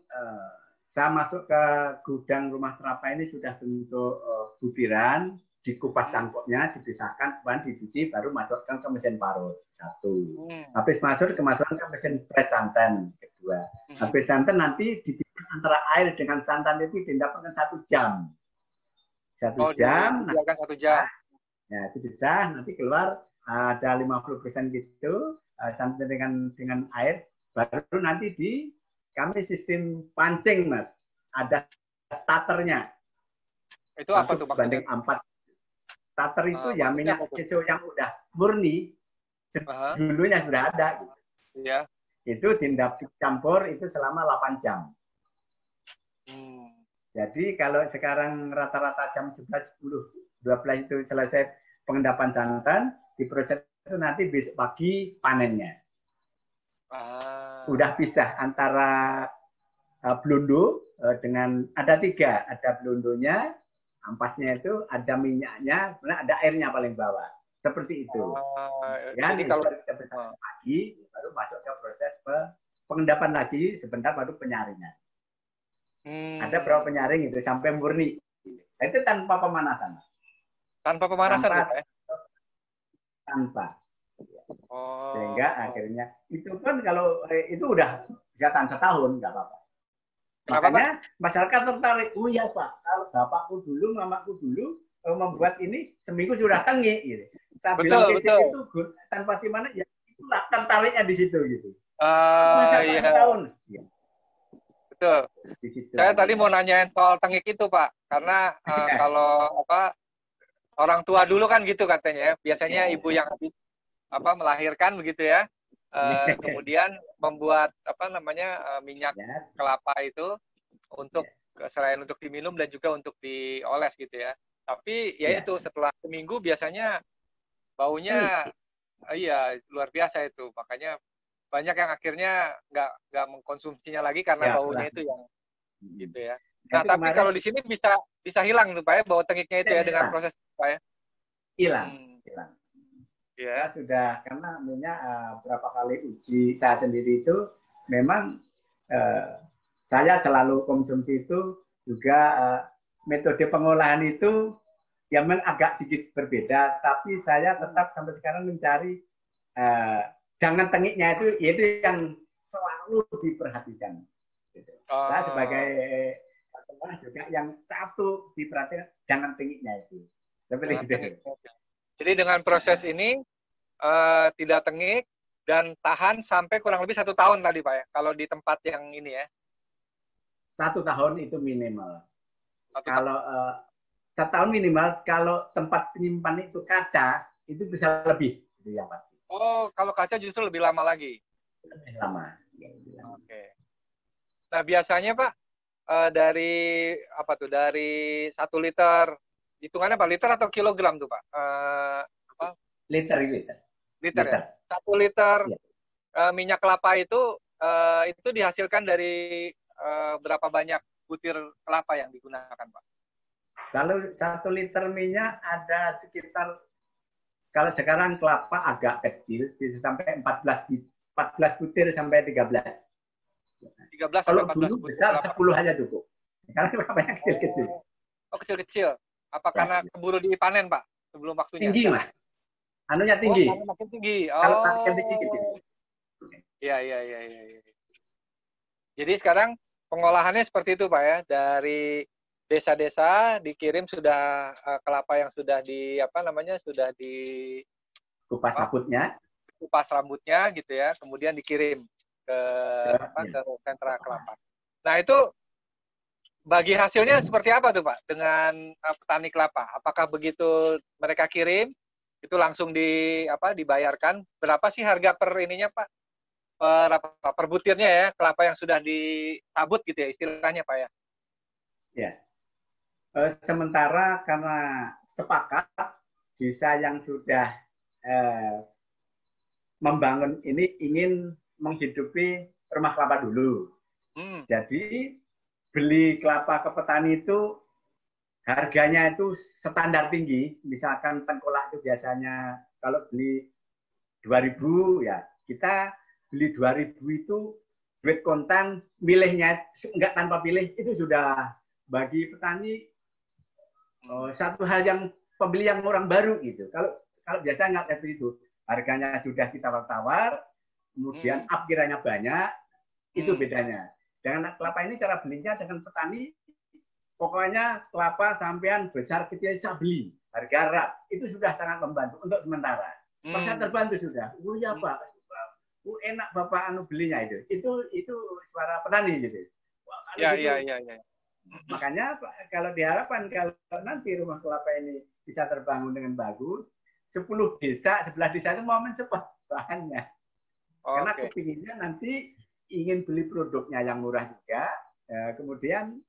saya masuk ke gudang rumah kelapa ini sudah bentuk butiran, dikupas cangkoknya, dipisahkan, kemudian dicuci, baru masukkan ke mesin parut. 1. Habis masukkan ke mesin pres santan. 2. Habis santan nanti dipisah antara air dengan santan itu didapatkan 1 jam. 1 jam. Dibiarkan 1 jam. Ya, itu bisa nanti keluar ada 50% gitu santan dengan air, baru nanti kami sistem pancing, Mas. Ada starternya. Itu apa tuh maksudnya? Banding 4. Starter itu ya minyak kecoa yang udah murni, dulunya sudah ada. Gitu. Iya. Itu dicampur itu selama 8 jam. Jadi kalau sekarang rata-rata jam 11, 10, 12 itu selesai pengendapan santan, diproses itu nanti besok pagi panennya. Udah pisah antara blondo dengan ada 3, ada blondonya, ampasnya itu, ada minyaknya, kemudian ada airnya paling bawah. Seperti itu. Jadi kalau kita besarkan lagi, baru masuk ke proses pengendapan lagi, sebentar baru penyaringan. Ada berapa penyaring itu sampai murni. Itu tanpa pemanasan. Tanpa pemanasan, tanpa. Sehingga akhirnya itu pun kalau itu udah bisa tahan setahun nggak apa-apa. Makanya masyarakat tertarik. Oh iya Pak, kalau bapakku dulu, mamaku dulu membuat ini seminggu sudah tengik. Gitu. Saya bilang itu tanpa dimana ya itulah tertariknya di situ gitu. Iya. Tahun. Ya. Betul. Saya tadi mau nanyain soal tengik itu Pak, karena kalau orang tua dulu kan gitu katanya ya. Biasanya ibu yang habis melahirkan begitu ya. Kemudian membuat minyak kelapa itu untuk selain untuk diminum dan juga untuk dioles gitu ya. Tapi ya itu setelah seminggu biasanya baunya luar biasa itu. Makanya banyak yang akhirnya nggak mengkonsumsinya lagi karena baunya itu yang gitu ya. Nah, tapi kalau di sini bisa hilang tuh Pak ya, bau tengiknya itu ya dengan proses Pak ya. Hilang. Ya. Saya sudah karena minyak berapa kali uji saya sendiri itu memang saya selalu konsumsi itu juga metode pengolahan itu yang memang agak sedikit berbeda, tapi saya tetap sampai sekarang mencari jangan tengiknya itu yang selalu diperhatikan. Gitu. Saya sebagai juga yang satu diperhatikan jangan tengiknya itu. Seperti itu. Jadi dengan proses ini tidak tengik dan tahan sampai kurang lebih 1 tahun tadi Pak ya, kalau di tempat yang ini ya. 1 tahun itu minimal. Kalau 1 tahun minimal, kalau tempat penyimpan itu kaca, itu bisa lebih. Itu yang pasti. Oh, kalau kaca justru lebih lama lagi? Lebih lama. Oke. Nah biasanya Pak, dari dari 1 liter, hitungannya Pak, liter atau kilogram tuh Pak? Liter. Ya? 1 liter minyak kelapa itu dihasilkan dari berapa banyak butir kelapa yang digunakan Pak? Kalau 1 liter minyak ada sekitar, kalau sekarang kelapa agak kecil, bisa sampai 14 butir sampai 13. 13 kalau sampai 14 dulu butir besar kelapa. 10 aja cukup. Sekarang kelapanya kecil-kecil. Oh, kecil-kecil. Apa karena keburu dipanen, Pak? Sebelum waktunya? Tinggi, Mas. Anunya tinggi. Oh, makin tinggi. Kalau makin tinggi, kecil. Iya. Jadi sekarang pengolahannya seperti itu, Pak ya. Dari desa-desa dikirim sudah kelapa yang sudah sudah di kupas rambutnya. Kupas rambutnya gitu ya. Kemudian dikirim ke sentra kelapa. Nah, itu bagi hasilnya seperti apa tuh Pak dengan petani kelapa? Apakah begitu mereka kirim itu langsung dibayarkan? Berapa sih harga per ininya Pak? Per butirnya ya, kelapa yang sudah ditabut gitu ya istilahnya Pak ya? Ya. Sementara karena sepakat desa yang sudah membangun ini ingin menghidupi rumah kelapa dulu. Jadi beli kelapa ke petani itu harganya itu standar tinggi. Misalkan tengkolak itu biasanya kalau beli 2.000 ya, kita beli 2.000 itu duit kontan, milihnya enggak tanpa pilih itu sudah bagi petani satu hal yang pembeli yang orang baru gitu. Kalau biasa enggak seperti itu. Harganya sudah ditawar-tawar, kemudian upkiranya banyak, itu bedanya. Dengan kelapa ini cara belinya dengan petani, pokoknya kelapa sampean besar kecil saya beli, harga rak, itu sudah sangat membantu untuk sementara. Masa terbantu sudah. Oh ya Pak, enak Bapak belinya itu suara petani gitu. Iya. Makanya kalau diharapkan kalau nanti rumah kelapa ini bisa terbangun dengan bagus, 10 desa, 11 desa itu mau mensupport bahannya. Karena kepinginnya nanti ingin beli produknya yang murah juga, kemudian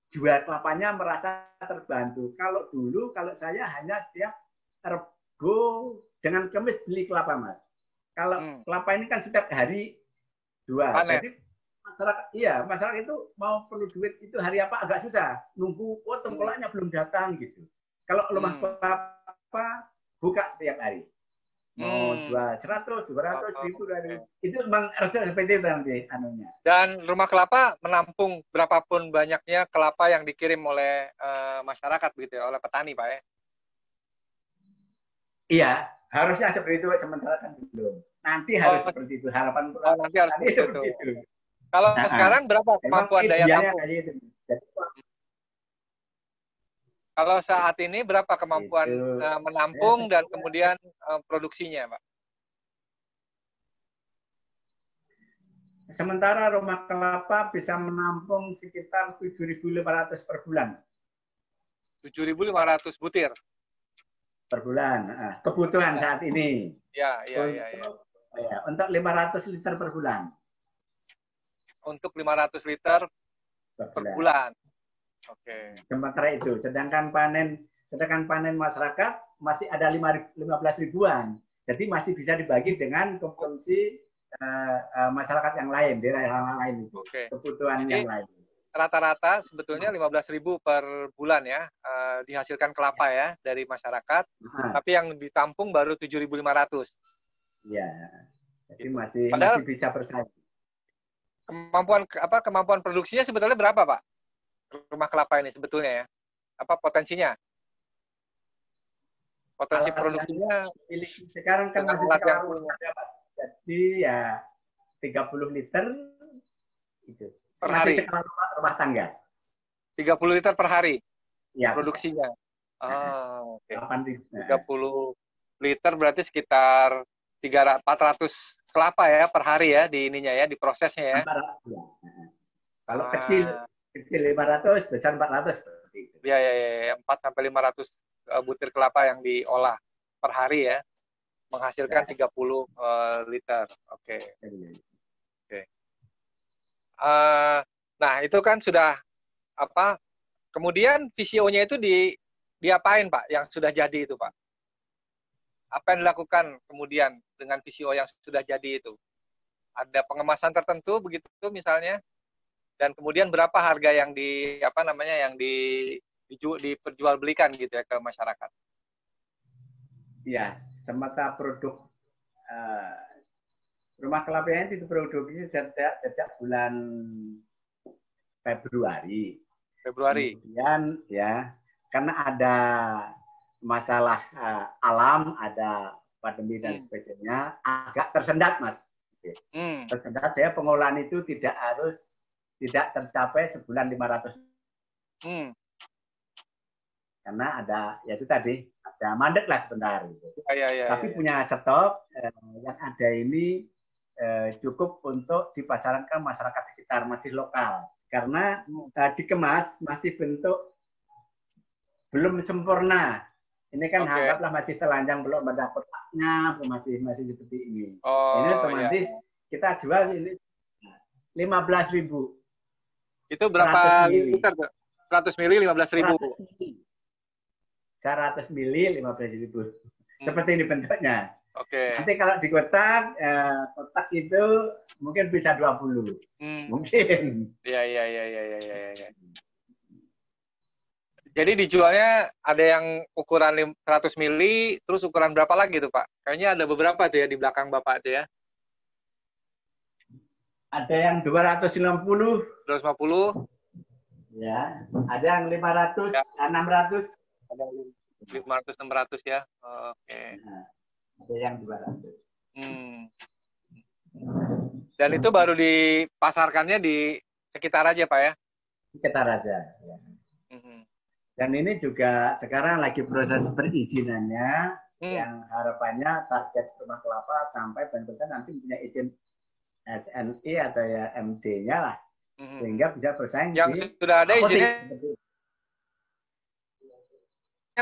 jual kelapanya merasa terbantu. Kalau dulu, kalau saya hanya setiap Rebo dengan Kamis beli kelapa Mas. Kalau kelapa ini kan setiap hari 2, jadi masyarakat itu mau perlu duit itu hari apa agak susah. Nunggu, tengkolaknya belum datang gitu. Kalau rumah kelapa buka setiap hari. Mau jual 100, 200, 1000, 200. Itu memang harus seperti itu nanti anunya. Dan rumah kelapa menampung berapapun banyaknya kelapa yang dikirim oleh masyarakat begitu ya, oleh petani, Pak ya? Iya, harusnya seperti itu, sementara kan belum. Nanti harus seperti itu, harapan nanti harus seperti itu. Kalau sekarang berapa kemampuan daya tampung? Kalau saat ini berapa kemampuan menampung dan kemudian produksinya, Pak? Sementara rumah kelapa bisa menampung sekitar 7.500 per bulan. 7.500 butir? Per bulan. Kebutuhan saat ini. Ya. Untuk 500 liter per bulan. Untuk 500 liter per bulan. Oke. Sementara itu, sedangkan panen masyarakat masih ada 15 ribuan. Jadi masih bisa dibagi dengan konsumsi masyarakat yang lain, daerah lain. Kebutuhan jadi, yang lain. Rata-rata sebetulnya 15.000 per bulan ya dihasilkan kelapa ya dari masyarakat, tapi yang ditampung baru 7.500. Iya, jadi masih bisa bersaing. Kemampuan produksinya sebetulnya berapa, Pak? Rumah kelapa ini sebetulnya ya? Apa potensinya? Potensi produksinya sekarang kan masih skala rumah tangga, Pak. Jadi ya 30 liter itu. Per hari. Rumah tangga. 30 liter per hari. Ya, produksinya. Oke. 30 liter berarti sekitar 400 kelapa ya per hari ya di ininya ya, di prosesnya ya. Kalau kecil 500, besar 400 seperti itu. Ya, 4 sampai 500 butir kelapa yang diolah per hari ya. Menghasilkan 30 liter. Oke. Nah, itu kan sudah kemudian VCO-nya itu diapain, Pak, yang sudah jadi itu, Pak? Apa yang dilakukan kemudian dengan VCO yang sudah jadi itu? Ada pengemasan tertentu begitu misalnya? Dan kemudian berapa harga yang diperjualbelikan gitu ya ke masyarakat? Iya, semata produk rumah kelapa ini diproduksi sejak bulan Februari. Kemudian ya, karena ada masalah alam, ada pandemi dan sebagainya, agak tersendat, Mas. Tersendat, saya pengolahan itu tidak tercapai sebulan 500. Karena ada, ya itu tadi, ada mandek lah sebentar. Tapi punya stok yang ada ini cukup untuk dipasarkan masyarakat sekitar, masih lokal. Karena dikemas masih bentuk belum sempurna. Ini kan anggaplah masih telanjang, belum ada kotaknya, masih seperti ini. Ini otomatis kita jual ini 15.000. Itu berapa liter? 100 mili 15.000. 100 mili 15.000. Seperti ini bentuknya. Oke. Nanti kalau di kotak itu mungkin bisa 20. Mungkin. Iya. Jadi dijualnya ada yang ukuran 100 mili, terus ukuran berapa lagi tuh, Pak? Kayaknya ada beberapa tuh ya di belakang Bapak tuh ya. Ada yang 250. 250. Ya, ada yang 500, ya. 600. Ada 500, 600 ya. Oke. Nah, ada yang 200. Dan itu baru dipasarkannya di sekitar aja, Pak ya? Sekitar aja. Ya. Dan ini juga sekarang lagi proses perizinannya, yang harapannya target rumah kelapa sampai benar-benar nanti punya izin SNI atau ya MD-nya lah, sehingga bisa bersaing. Yang sudah ada izinnya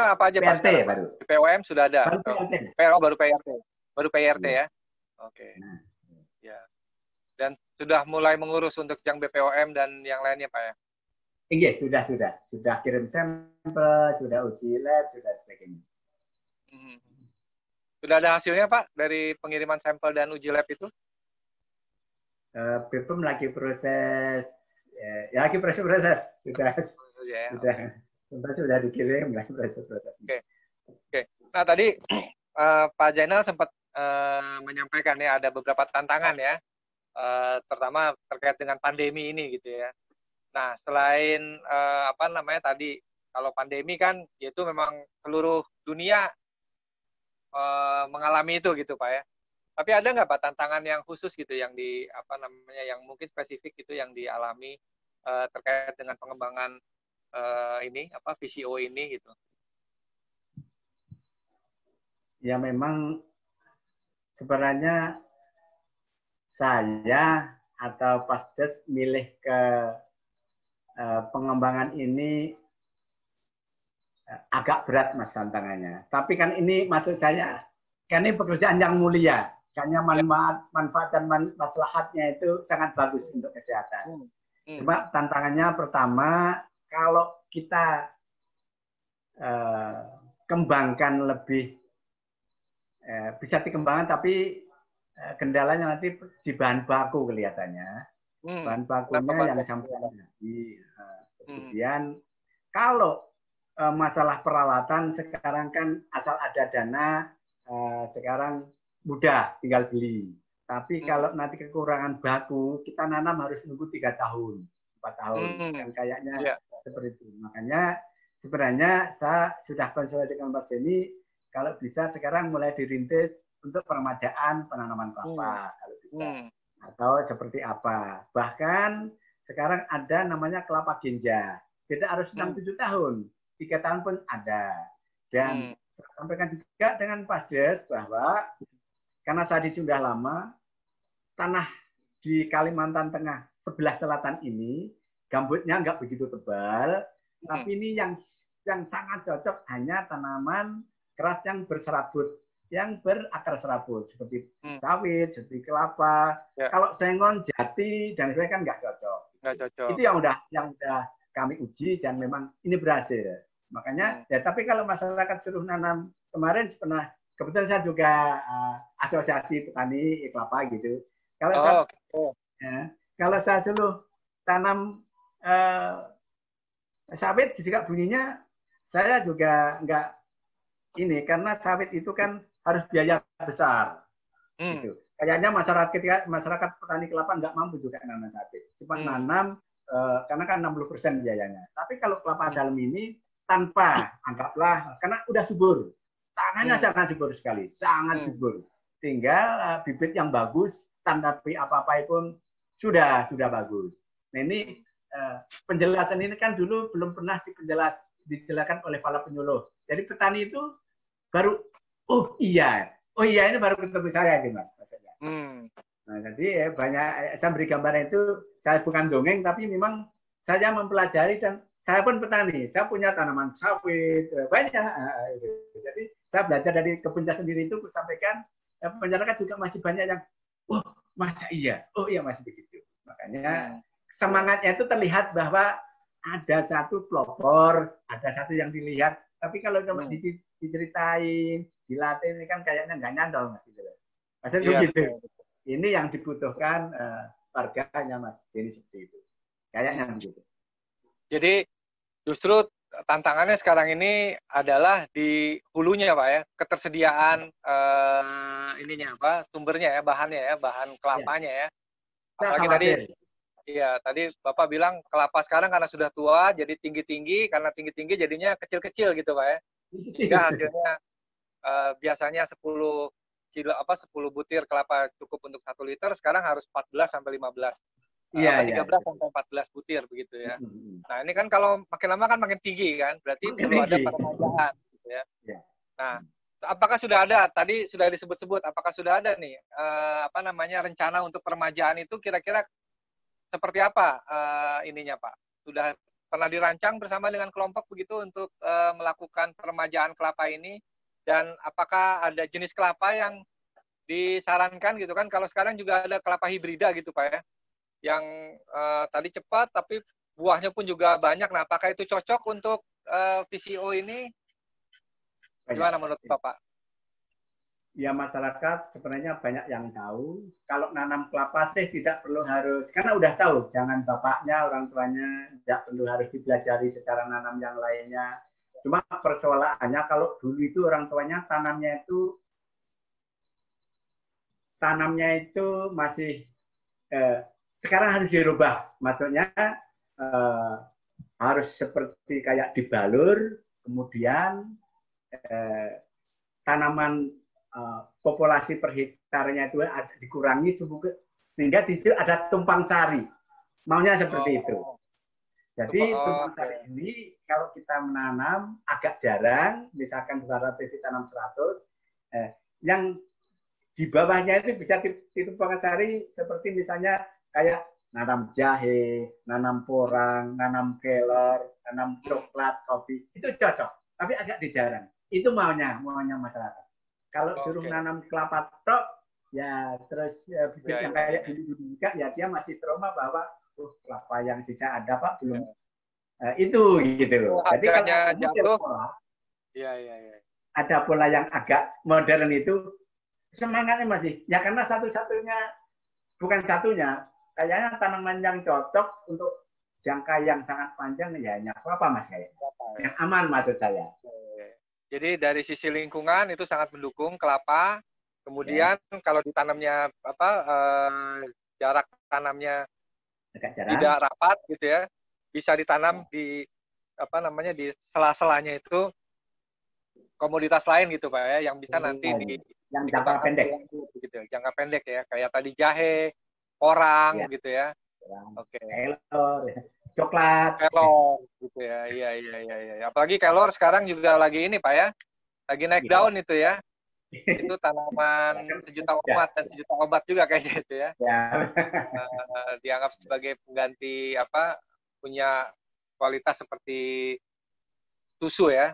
apa aja, Pak? PRT baru. POM sudah ada. Baru PRT. Baru PRT ya. Oke. Nah. Ya. Dan sudah mulai mengurus untuk yang BPOM dan yang lainnya, Pak ya? Iya, sudah kirim sampel, sudah uji lab, sudah sebagainya. Sudah ada hasilnya, Pak, dari pengiriman sampel dan uji lab itu? BPEM lagi proses, ya lagi proses sudah Ya, sudah dikirim lagi proses. Oke. Nah tadi Pak Zainal sempat menyampaikan ya ada beberapa tantangan ya, terutama terkait dengan pandemi ini gitu ya. Nah selain apa namanya tadi, kalau pandemi kan itu memang seluruh dunia mengalami itu gitu Pak ya. Tapi ada nggak Pak tantangan yang khusus gitu yang di apa namanya yang mungkin spesifik gitu yang dialami terkait dengan pengembangan ini apa VCO ini gitu? Ya memang sebenarnya saya atau Pasdes milih ke pengembangan ini agak berat Mas tantangannya. Tapi kan ini maksud saya, kan ini pekerjaan yang mulia. Kayaknya manfaat dan maslahatnya itu sangat bagus untuk kesehatan. Cuma tantangannya pertama, kalau kita kembangkan lebih, bisa dikembangkan tapi kendalanya nanti di bahan baku kelihatannya. Bahan bakunya yang sampaikan tadi. Kemudian kalau masalah peralatan sekarang kan asal ada dana, sekarang mudah tinggal beli. Tapi kalau nanti kekurangan baku, kita nanam harus nunggu 3 tahun, 4 tahun. Kan kayaknya seperti itu. Makanya sebenarnya saya sudah konsultasi dengan Mas Denny, kalau bisa sekarang mulai dirintis untuk peremajaan penanaman kelapa, kalau bisa. Atau seperti apa. Bahkan sekarang ada namanya kelapa genja. Beda harus 6-7 tahun. 3 tahun pun ada. Dan saya sampaikan juga dengan Pasdes bahwa karena saya di Sunda lama, tanah di Kalimantan Tengah sebelah selatan ini gambutnya nggak begitu tebal, tapi ini yang sangat cocok hanya tanaman keras yang berserabut, yang berakar serabut seperti sawit, seperti kelapa. Kalau sengon, jati dan sebagainya kan nggak cocok. Itu yang udah kami uji dan memang ini berhasil. Makanya tapi kalau masyarakat suruh nanam kemarin pernah, kebetulan saya juga asosiasi petani kelapa gitu. Kalau saya suruh tanam sawit juga bunyinya saya juga nggak ini, karena sawit itu kan harus biaya besar. Gitu. Kayaknya masyarakat petani kelapa nggak mampu juga nanam sawit. Cuma nanam karena kan 60% biayanya. Tapi kalau kelapa dalam ini tanpa, anggaplah karena udah subur. Tangannya sangat subur sekali, sangat subur. Tinggal bibit yang bagus, tanpa apa-apa pun sudah bagus. Nah ini penjelasan ini kan dulu belum pernah dijelaskan oleh para penyuluh. Jadi petani itu baru, oh iya ini baru ketemu saya gitu Mas. Nah jadi banyak saya beri gambaran itu, saya bukan dongeng tapi memang saya mempelajari dan saya pun petani, saya punya tanaman sawit banyak. Jadi saya belajar dari kebun saya sendiri itu, sampaikan masyarakat juga masih banyak yang, oh masa iya, oh iya masih begitu. Makanya semangatnya itu terlihat bahwa ada satu pelopor, ada satu yang dilihat. Tapi kalau cuma diceritain, dilatih ini kan kayaknya nggak nyantol Mas. Maksudnya begitu. Ini yang dibutuhkan warganya Mas Denny seperti itu. Kayaknya begitu. Jadi justru tantangannya sekarang ini adalah di hulunya Pak ya, ketersediaan ininya apa, sumbernya ya, bahannya ya, bahan kelapanya ya. Apalagi tadi Bapak bilang kelapa sekarang karena sudah tua jadi tinggi-tinggi, karena tinggi-tinggi jadinya kecil-kecil gitu Pak ya. Sehingga hasilnya biasanya 10 butir kelapa cukup untuk 1 liter, sekarang harus 14 sampai 15. 13 sampai 14 butir begitu ya. Nah ini kan kalau makin lama kan makin tinggi kan, berarti perlu ada peremajaan gitu ya. Nah apakah sudah ada, tadi sudah disebut-sebut, apakah sudah ada nih rencana untuk peremajaan itu kira-kira seperti apa ininya Pak? Sudah pernah dirancang bersama dengan kelompok begitu untuk melakukan peremajaan kelapa ini, dan apakah ada jenis kelapa yang disarankan gitu kan? Kalau sekarang juga ada kelapa hibrida gitu Pak ya, yang tadi cepat tapi buahnya pun juga banyak. Nah, apakah itu cocok untuk VCO ini? Gimana menurut Bapak? ya masyarakat sebenarnya banyak yang tahu. Kalau nanam kelapa sih tidak perlu harus, karena udah tahu, jangan bapaknya, orang tuanya, tidak perlu harus dipelajari secara nanam yang lainnya. Cuma persoalannya kalau dulu itu orang tuanya tanamnya itu masih sekarang harus dirubah. Maksudnya harus seperti kayak dibalur, kemudian tanaman populasi per hektarnya itu dikurangi sehingga di situ ada tumpang sari. Maunya seperti itu. Jadi tumpang sari ini kalau kita menanam agak jarang, misalkan 200 ditanam 100, yang di bawahnya itu bisa ditumpang sari seperti misalnya kayak nanam jahe, nanam porang, nanam kelor, nanam coklat, kopi, itu cocok. Tapi agak dijarang. Itu maunya masyarakat. Kalau suruh nanam kelapa tok, ya terus bibit yang kayak dulu juga, ya dia masih trauma bahwa kelapa yang sisa ada Pak belum. Itu gitu loh. Jadi kalau jatuh, ada pola yang agak modern itu, semangatnya masih. Ya karena bukan satunya, kayaknya tanaman yang cocok untuk jangka yang sangat panjang ya hanya kelapa Mas kayak. Yang aman maksud saya. Jadi dari sisi lingkungan itu sangat mendukung kelapa. Kemudian kalau ditanamnya jarak tanamnya tidak rapat gitu ya, bisa ditanam di di sela-selanya itu komoditas lain gitu Pak ya, yang bisa nanti yang jangka pendek gitu, jangka pendek ya, kayak tadi jahe, orang gitu ya. Oke. Kelor, coklat. Kelor gitu ya. Iya. Apalagi kelor sekarang juga lagi ini Pak ya. Lagi naik daun itu ya. Itu tanaman sejuta umat dan sejuta obat juga kayaknya itu ya. Dianggap sebagai pengganti punya kualitas seperti susu ya,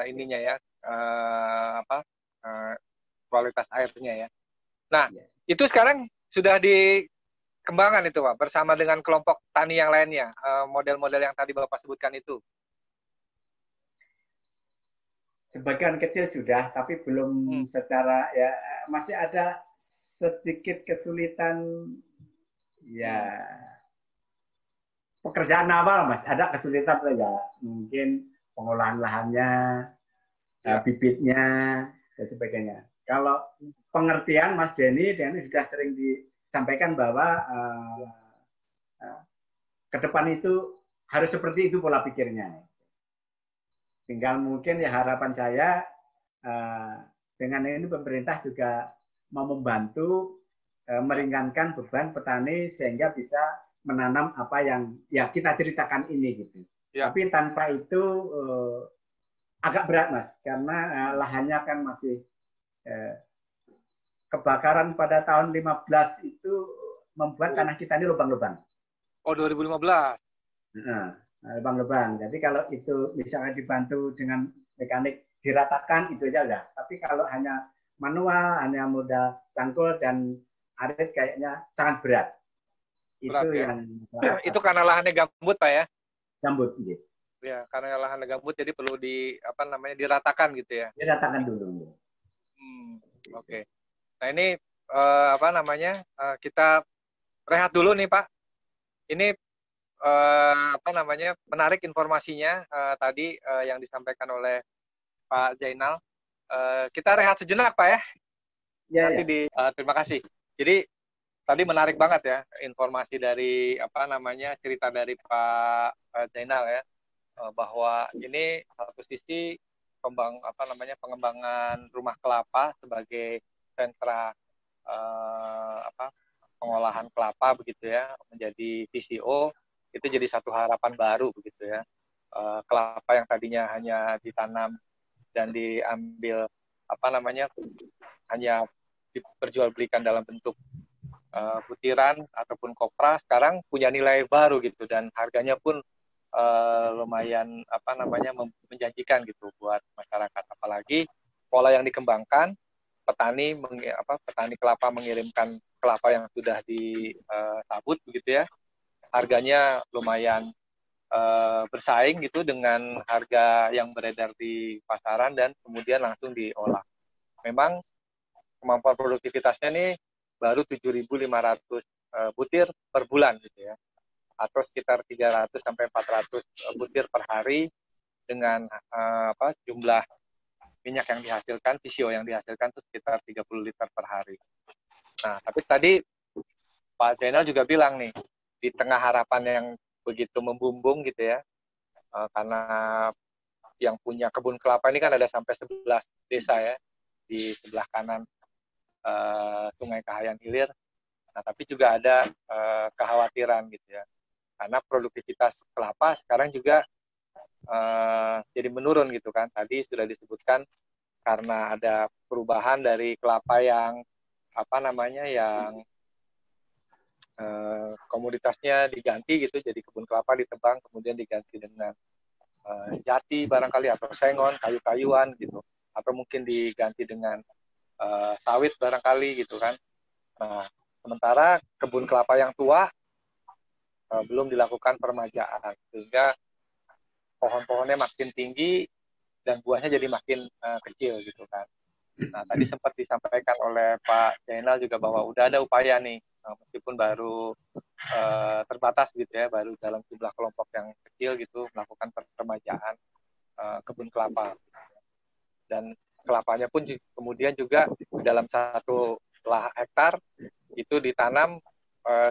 ininya ya. Kualitas airnya ya. Nah, itu sekarang sudah dikembangkan itu Pak, bersama dengan kelompok tani yang lainnya, model-model yang tadi Bapak sebutkan itu. Sebagian kecil sudah, tapi belum secara ya masih ada sedikit kesulitan ya pekerjaan awal Mas, ada kesulitan saja, mungkin pengolahan lahannya, bibitnya dan sebagainya. Kalau pengertian Mas Denny sudah sering disampaikan bahwa ke depan itu harus seperti itu pola pikirnya. Tinggal mungkin ya harapan saya dengan ini pemerintah juga mau membantu meringankan beban petani sehingga bisa menanam apa yang ya kita ceritakan ini gitu. Ya. Tapi tanpa itu agak berat Mas, karena lahannya kan masih kebakaran pada tahun 15 itu membuat tanah kita ini lubang-lubang. Oh 2015. Lubang-lubang. Jadi kalau itu misalnya dibantu dengan mekanik diratakan itu aja udah. Tapi kalau hanya manual, hanya modal cangkul dan arit kayaknya sangat berat. Berat, itu ya? Yang itu karena lahannya gambut Pak ya? Gambut gitu. Ya, karena lahannya gambut jadi perlu diratakan gitu ya. Diratakan dulu. Oke. Nah, ini kita rehat dulu nih Pak. Ini menarik informasinya tadi yang disampaikan oleh Pak Zainal. Kita rehat sejenak Pak ya. Terima kasih. Jadi tadi menarik banget ya informasi dari cerita dari Pak Zainal ya, bahwa ini satu sisi pengembangan rumah kelapa sebagai sentra pengolahan kelapa begitu ya, menjadi TCO. Itu jadi satu harapan baru begitu ya. Kelapa yang tadinya hanya ditanam dan diambil hanya diperjualbelikan dalam bentuk butiran ataupun kopra, sekarang punya nilai baru gitu, dan harganya pun lumayan menjanjikan gitu buat masyarakat. Apalagi pola yang dikembangkan, petani kelapa mengirimkan kelapa yang sudah disabut begitu ya, harganya lumayan bersaing gitu dengan harga yang beredar di pasaran dan kemudian langsung diolah. Memang kemampuan produktivitasnya nih baru 7.500 butir per bulan gitu ya, atau sekitar 300 sampai 400 butir per hari dengan jumlah minyak yang dihasilkan, TCO yang dihasilkan itu sekitar 30 liter per hari. Nah, tapi tadi Pak Zainal juga bilang nih, di tengah harapan yang begitu membumbung gitu ya, karena yang punya kebun kelapa ini kan ada sampai 11 desa ya, di sebelah kanan Sungai Kahayan Hilir. Nah, tapi juga ada kekhawatiran gitu ya, karena produktivitas kelapa sekarang juga jadi menurun gitu kan. Tadi sudah disebutkan karena ada perubahan dari kelapa yang yang komoditasnya diganti gitu, jadi kebun kelapa ditebang kemudian diganti dengan jati barangkali atau sengon, kayu-kayuan gitu, atau mungkin diganti dengan sawit barangkali gitu kan. Nah, sementara kebun kelapa yang tua belum dilakukan permajaan, sehingga pohon-pohonnya makin tinggi dan buahnya jadi makin kecil gitu kan. Nah, tadi sempat disampaikan oleh Pak Zainal juga bahwa udah ada upaya nih, meskipun baru terbatas gitu ya, baru dalam jumlah kelompok yang kecil gitu, melakukan permajaan kebun kelapa. Dan kelapanya pun kemudian juga dalam 1 hektar itu ditanam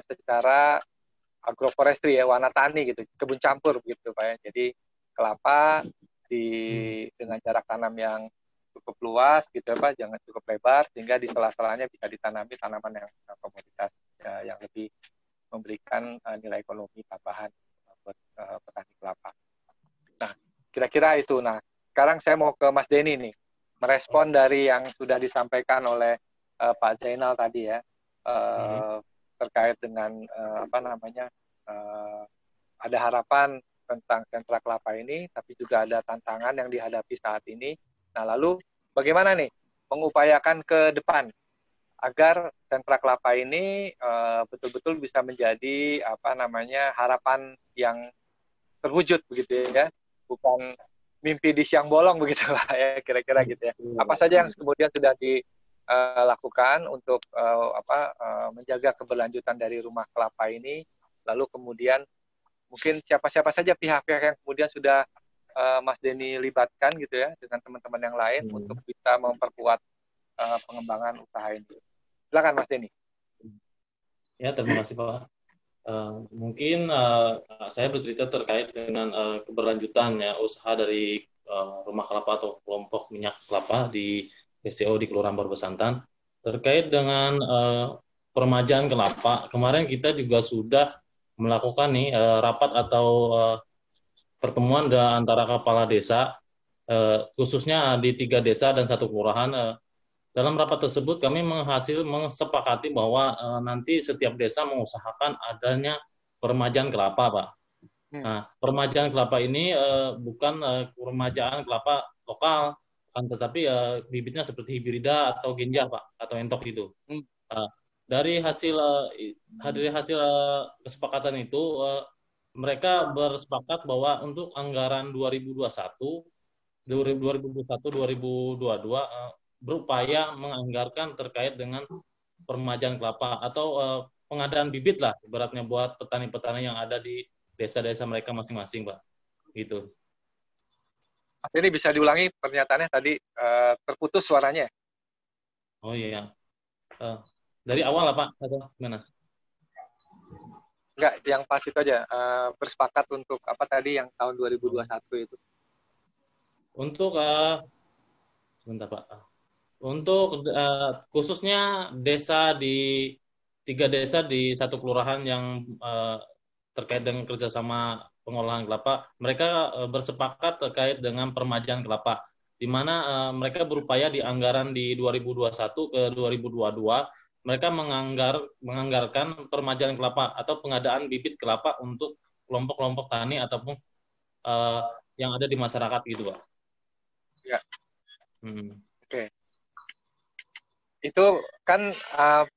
secara agroforestry ya, wana tani gitu, kebun campur gitu Pak ya. Jadi kelapa dengan jarak tanam yang cukup luas gitu ya Pak, jangan cukup lebar, sehingga di sela-selanya bisa ditanami tanaman yang komoditas yang lebih memberikan nilai ekonomi tambahan buat petani kelapa. Nah, kira-kira itu. Nah, sekarang saya mau ke Mas Denny nih, merespon dari yang sudah disampaikan oleh Pak Zainal tadi ya, terkait dengan ada harapan tentang sentra kelapa ini, tapi juga ada tantangan yang dihadapi saat ini. Nah, lalu bagaimana nih mengupayakan ke depan agar sentra kelapa ini betul-betul bisa menjadi harapan yang terwujud begitu ya, bukan mimpi di siang bolong begitu lah ya, kira-kira gitu ya. Apa saja yang kemudian sudah dilakukan untuk menjaga keberlanjutan dari rumah kelapa ini, lalu kemudian mungkin siapa-siapa saja pihak-pihak yang kemudian sudah Mas Denny libatkan gitu ya dengan teman-teman yang lain untuk bisa memperkuat pengembangan usaha ini. Silakan Mas Denny. Ya, terima kasih Pak. Mungkin saya bercerita terkait dengan keberlanjutan ya usaha dari rumah kelapa atau kelompok minyak kelapa di PCO di Kelurahan Baru-Besantan terkait dengan permajaan kelapa. Kemarin kita juga sudah melakukan nih rapat atau pertemuan antara kepala desa khususnya di 3 desa dan 1 kelurahan. Dalam rapat tersebut kami mengesepakati bahwa nanti setiap desa mengusahakan adanya permajaan kelapa, Pak. Nah, permajaan kelapa ini bukan permajaan kelapa lokal, tetapi bibitnya seperti hibrida atau genjah, Pak, atau entok itu. Dari hasil kesepakatan itu, mereka bersepakat bahwa untuk anggaran 2021-2022 berupaya menganggarkan terkait dengan permajaan kelapa atau pengadaan bibit lah, ibaratnya buat petani-petani yang ada di desa-desa mereka masing-masing, Pak. Gitu. Ini bisa diulangi pernyataannya tadi, terputus suaranya. Oh iya. Dari awal lah Pak, atau gimana? Enggak, yang pas itu aja, bersepakat untuk apa tadi yang tahun 2021 itu. Untuk sebentar Pak. Untuk khususnya desa di 3 desa di 1 kelurahan yang terkait dengan kerjasama pengolahan kelapa, mereka bersepakat terkait dengan permajaan kelapa, di mana mereka berupaya di anggaran di 2021 ke 2022 mereka menganggarkan permajaan kelapa atau pengadaan bibit kelapa untuk kelompok-kelompok tani ataupun yang ada di masyarakat gitu Pak. Ya. Oke. Itu kan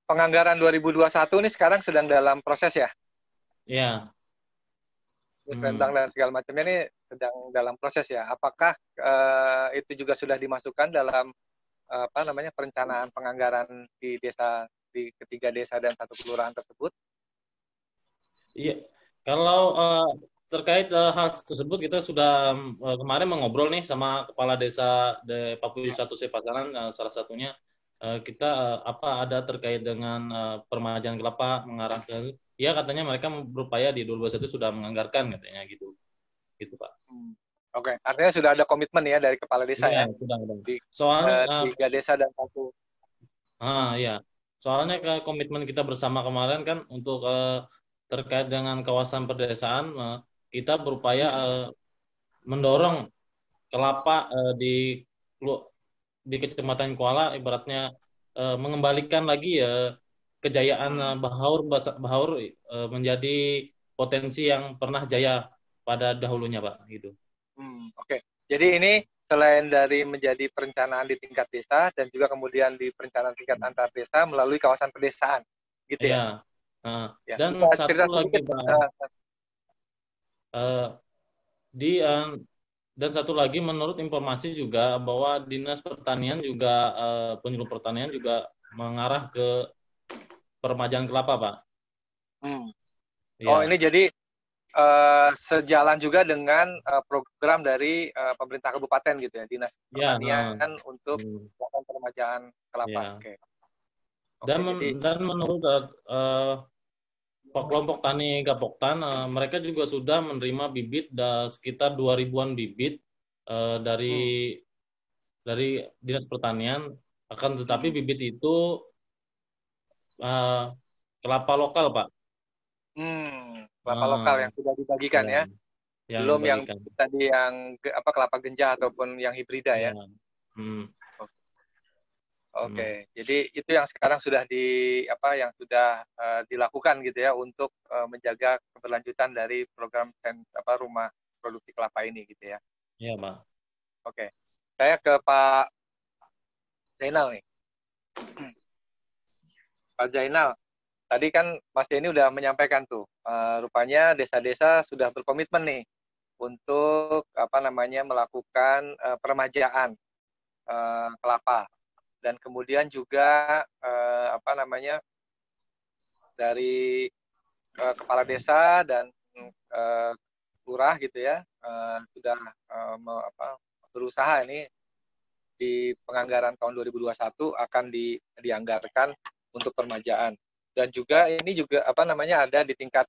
penganggaran 2021 ini sekarang sedang dalam proses ya? Iya. Tentang dan segala macamnya ini sedang dalam proses ya. Apakah itu juga sudah dimasukkan dalam apa namanya perencanaan penganggaran di desa, di ketiga desa dan satu kelurahan tersebut? Iya, kalau terkait hal tersebut kita sudah kemarin mengobrol nih sama kepala desa de Papua Satu Sepasaran, salah satunya kita apa ada terkait dengan permajaan kelapa mengarah ke, ya katanya mereka berupaya di 2021 sudah menganggarkan katanya gitu, gitu Pak. Oke, artinya sudah ada komitmen ya dari kepala desa Iya, ya sudah. di Soalnya tiga desa dan satu. ya, soalnya ke komitmen kita bersama kemarin kan untuk terkait dengan kawasan pedesaan, kita berupaya mendorong kelapa di Kecamatan Kuala ibaratnya mengembalikan lagi ya kejayaan Bahaur menjadi potensi yang pernah jaya pada dahulunya Pak gitu. Oke. Jadi ini selain dari menjadi perencanaan di tingkat desa dan juga kemudian di perencanaan tingkat antar desa melalui kawasan pedesaan, gitu ya? Ya. Dan Bisa satu cerita lagi sedikit, Pak, di dan satu lagi menurut informasi juga bahwa Dinas Pertanian juga penyuluh pertanian juga mengarah ke permajaan kelapa Pak. Oh Ya. ini jadi sejalan juga dengan program dari pemerintah kabupaten gitu ya, Dinas Pertanian untuk melakukan peremajaan kelapa. Oke. Dan menurut kelompok tani Gapoktan, mereka juga sudah menerima bibit sekitar 2.000-an bibit dari Dinas Pertanian. Akan tetapi bibit itu kelapa lokal Pak. Kelapa lokal yang sudah dibagikan ya. Belum yang tadi yang kelapa genjah ataupun yang hibrida ya. Oke. Jadi itu yang sekarang sudah dilakukan gitu ya untuk menjaga keberlanjutan dari program rumah produksi kelapa ini gitu ya. Iya, Pak. Oke. Saya ke Pak Zainal nih. Pak Zainal, tadi kan Mas Denny udah menyampaikan tuh, rupanya desa-desa sudah berkomitmen nih untuk melakukan peremajaan kelapa, dan kemudian juga dari kepala desa dan lurah gitu ya sudah berusaha ini di penganggaran tahun 2021 akan dianggarkan untuk peremajaan, dan juga ini juga ada di tingkat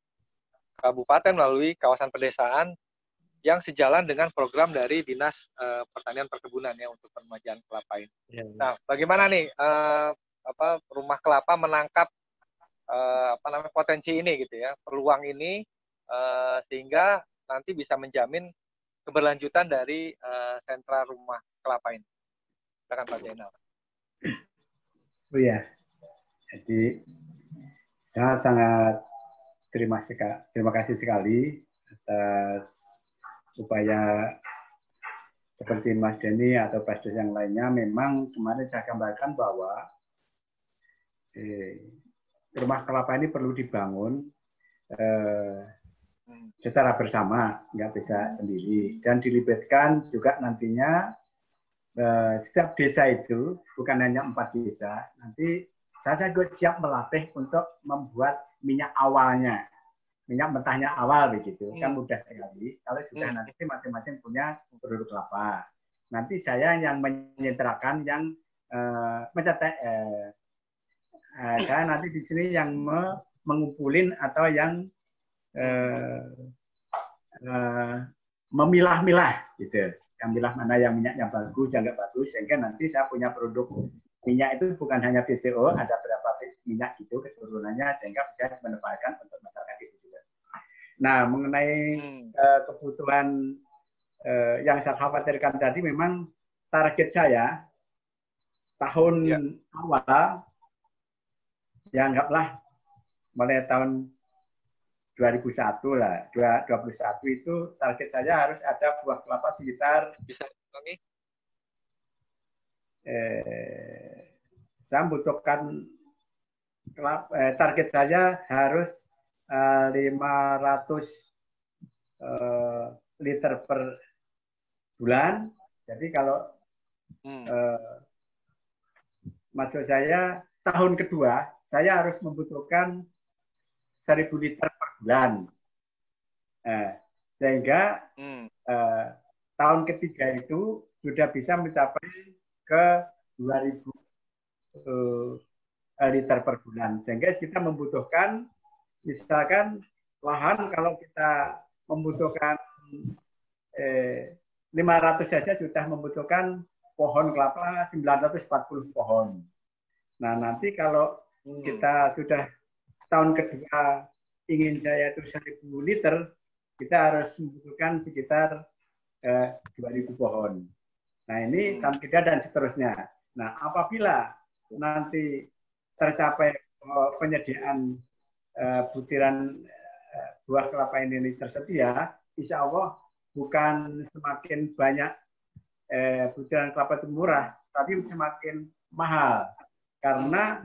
kabupaten melalui kawasan pedesaan yang sejalan dengan program dari Dinas Pertanian Perkebunan ya untuk peremajaan kelapa ini. Ya. Nah, bagaimana nih rumah kelapa menangkap potensi ini gitu ya, peluang ini sehingga nanti bisa menjamin keberlanjutan dari sentra rumah kelapa ini. Silakan Pak Zainal. Oh ya, jadi saya sangat terima kasih sekali atas upaya seperti Mas Denny atau pastor yang lainnya. Memang kemarin saya gambarkan bahwa rumah kelapa ini perlu dibangun secara bersama, nggak bisa sendiri, dan dilibatkan juga nantinya setiap desa itu, bukan hanya 4 desa, nanti saya juga siap melatih untuk membuat minyak awalnya, minyak mentahnya awal begitu, kan mudah sekali. Kalau sudah nanti masing-masing punya produk kelapa, nanti saya yang menyentrakan, yang mencetak, saya nanti di sini yang mengumpulin atau yang memilah-milah gitu. Yang milah mana yang minyaknya bagus, yang nggak bagus, sehingga nanti saya punya produk minyak itu bukan hanya BCO, ada berapa minyak gitu keturunannya, sehingga bisa dimanfaatkan untuk masyarakat itu juga. Nah, mengenai kebutuhan yang saya khawatirkan tadi, memang target saya tahun awal, ya anggaplah mulai tahun 2001 lah, 2021 itu target saya harus ada buah kelapa sekitar, bisa ulangi? Saya membutuhkan target saya harus 500 liter per bulan. Jadi kalau maksud saya tahun kedua saya harus membutuhkan 1.000 liter per bulan. Sehingga tahun ketiga itu sudah bisa mencapai ke 2.000 liter per bulan. Sehingga kita membutuhkan, misalkan lahan kalau kita membutuhkan 500 saja sudah membutuhkan pohon kelapa 940 pohon. Nah, nanti kalau kita sudah tahun kedua ingin saya itu 1.000 liter, kita harus membutuhkan sekitar 2.000 pohon. Nah, ini tahun kedua dan seterusnya. Nah, apabila nanti tercapai penyediaan butiran buah kelapa ini tersedia, insya Allah bukan semakin banyak butiran kelapa itu murah, tapi semakin mahal. Karena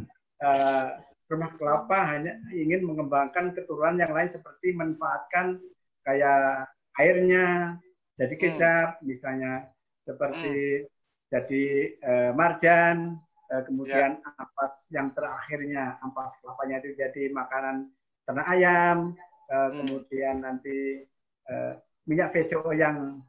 rumah kelapa hanya ingin mengembangkan keturunan yang lain seperti manfaatkan kayak airnya, jadi kecap, misalnya seperti jadi marjan, kemudian ampas yang terakhirnya, ampas kelapanya itu jadi makanan ternak ayam, kemudian nanti minyak VCO yang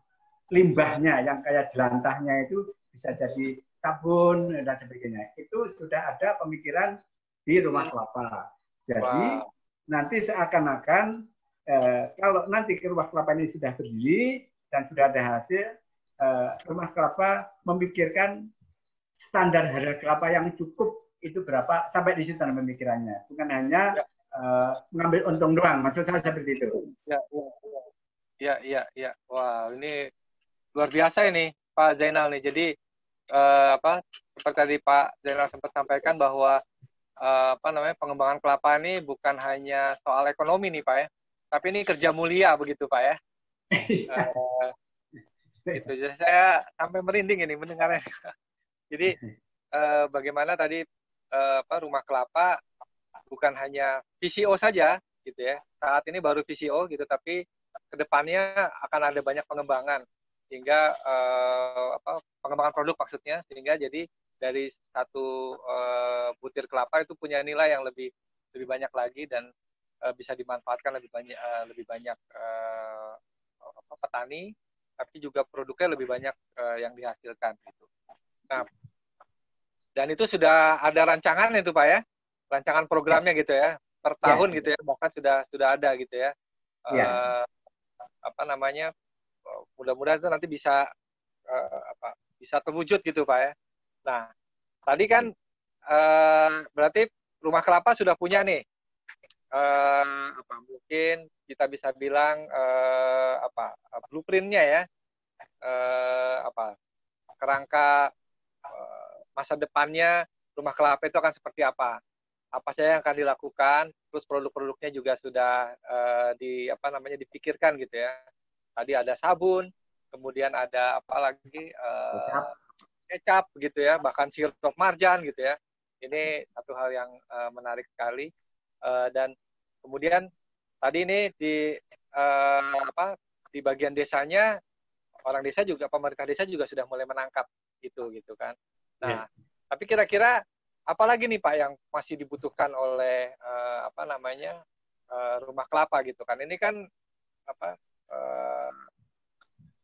limbahnya, yang kayak jelantahnya itu bisa jadi sabun dan sebagainya. Itu sudah ada pemikiran di rumah kelapa. Jadi nanti seakan-akan kalau nanti rumah kelapa ini sudah berdiri dan sudah ada hasil, rumah kelapa memikirkan standar harga kelapa yang cukup itu berapa, sampai di situ pemikirannya. Bukan hanya mengambil untung doang. Maksud saya seperti itu. Ya. Wah, ini luar biasa ini Pak Zainal nih. Jadi seperti tadi Pak Zainal sempat sampaikan bahwa pengembangan kelapa ini bukan hanya soal ekonomi nih Pak ya, tapi ini kerja mulia begitu Pak ya. Gitu. Jadi saya sampai merinding ini mendengarnya. Jadi bagaimana tadi rumah kelapa bukan hanya VCO saja gitu ya. Saat ini baru VCO gitu, tapi kedepannya akan ada banyak pengembangan sehingga pengembangan produk maksudnya, sehingga jadi dari satu butir kelapa itu punya nilai yang lebih banyak lagi dan bisa dimanfaatkan lebih banyak petani, tapi juga produknya lebih banyak yang dihasilkan gitu. Nah, dan itu sudah ada rancangan itu Pak ya, rancangan programnya gitu ya, per tahun gitu ya, bahkan sudah ada gitu ya. Mudah-mudahan itu nanti bisa bisa terwujud gitu Pak ya. Nah, tadi kan berarti rumah kelapa sudah punya nih mungkin kita bisa bilang blueprintnya ya, kerangka masa depannya rumah kelapa itu akan seperti apa saja yang akan dilakukan, terus produk-produknya juga sudah dipikirkan gitu ya. Tadi ada sabun, kemudian ada apa lagi kecap gitu ya, bahkan sirup marjan gitu ya. Ini satu hal yang menarik sekali. Dan kemudian tadi ini di bagian desanya, orang desa juga, pemerintah desa juga sudah mulai menangkap gitu kan. Nah, tapi kira-kira apa lagi nih Pak yang masih dibutuhkan oleh rumah kelapa gitu kan? Ini kan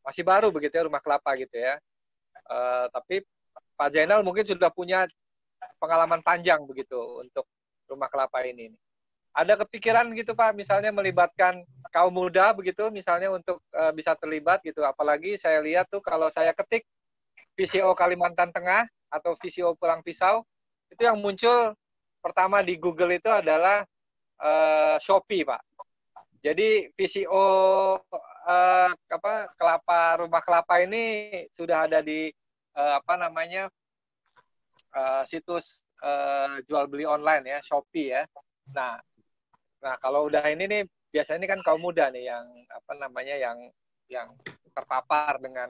masih baru begitu ya rumah kelapa gitu ya. Tapi Pak Zainal mungkin sudah punya pengalaman panjang begitu untuk rumah kelapa ini. Ada kepikiran gitu Pak, misalnya melibatkan kaum muda begitu, misalnya untuk bisa terlibat gitu. Apalagi saya lihat tuh kalau saya ketik VCO Kalimantan Tengah atau VCO Pulang Pisau, itu yang muncul pertama di Google itu adalah Shopee Pak. Jadi VCO rumah kelapa ini sudah ada di situs jual beli online ya, Shopee ya. Nah kalau udah ini nih biasanya ini kan kaum muda nih yang yang terpapar dengan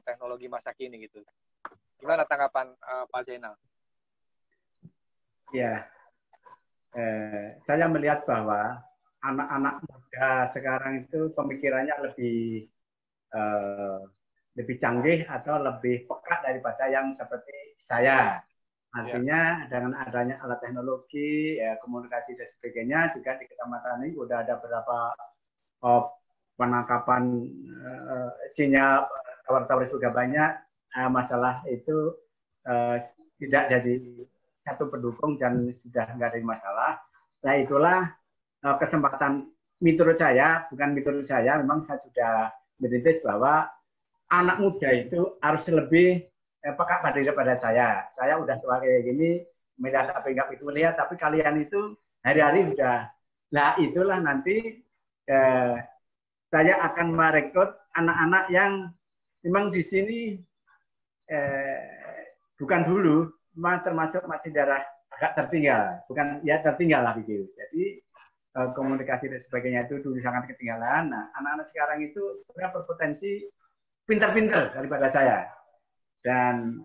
teknologi masa kini gitu. Gimana tanggapan Pak Zainal? Ya, saya melihat bahwa anak-anak muda sekarang itu pemikirannya lebih canggih atau lebih peka daripada yang seperti saya. Artinya dengan adanya alat teknologi, ya, komunikasi dan sebagainya, juga di kecamatan ini sudah ada beberapa penangkapan sinyal tawar-tawar sudah banyak, masalah itu tidak jadi satu pendukung dan sudah nggak ada masalah. Nah itulah kesempatan menurut saya, bukan menurut saya, memang saya sudah merintis bahwa anak muda itu harus lebih peka daripada saya. Saya udah tua kayak gini, melihat apa nggak itu melihat, tapi kalian itu hari-hari udah. Nah itulah nanti saya akan merekrut anak-anak yang memang di sini bukan dulu, memang termasuk masih daerah agak tertinggal, bukan ya tertinggal lah begitu. Jadi komunikasi dan sebagainya itu dulu sangat ketinggalan. Nah anak-anak sekarang itu sebenarnya berpotensi pintar-pintar daripada saya. Dan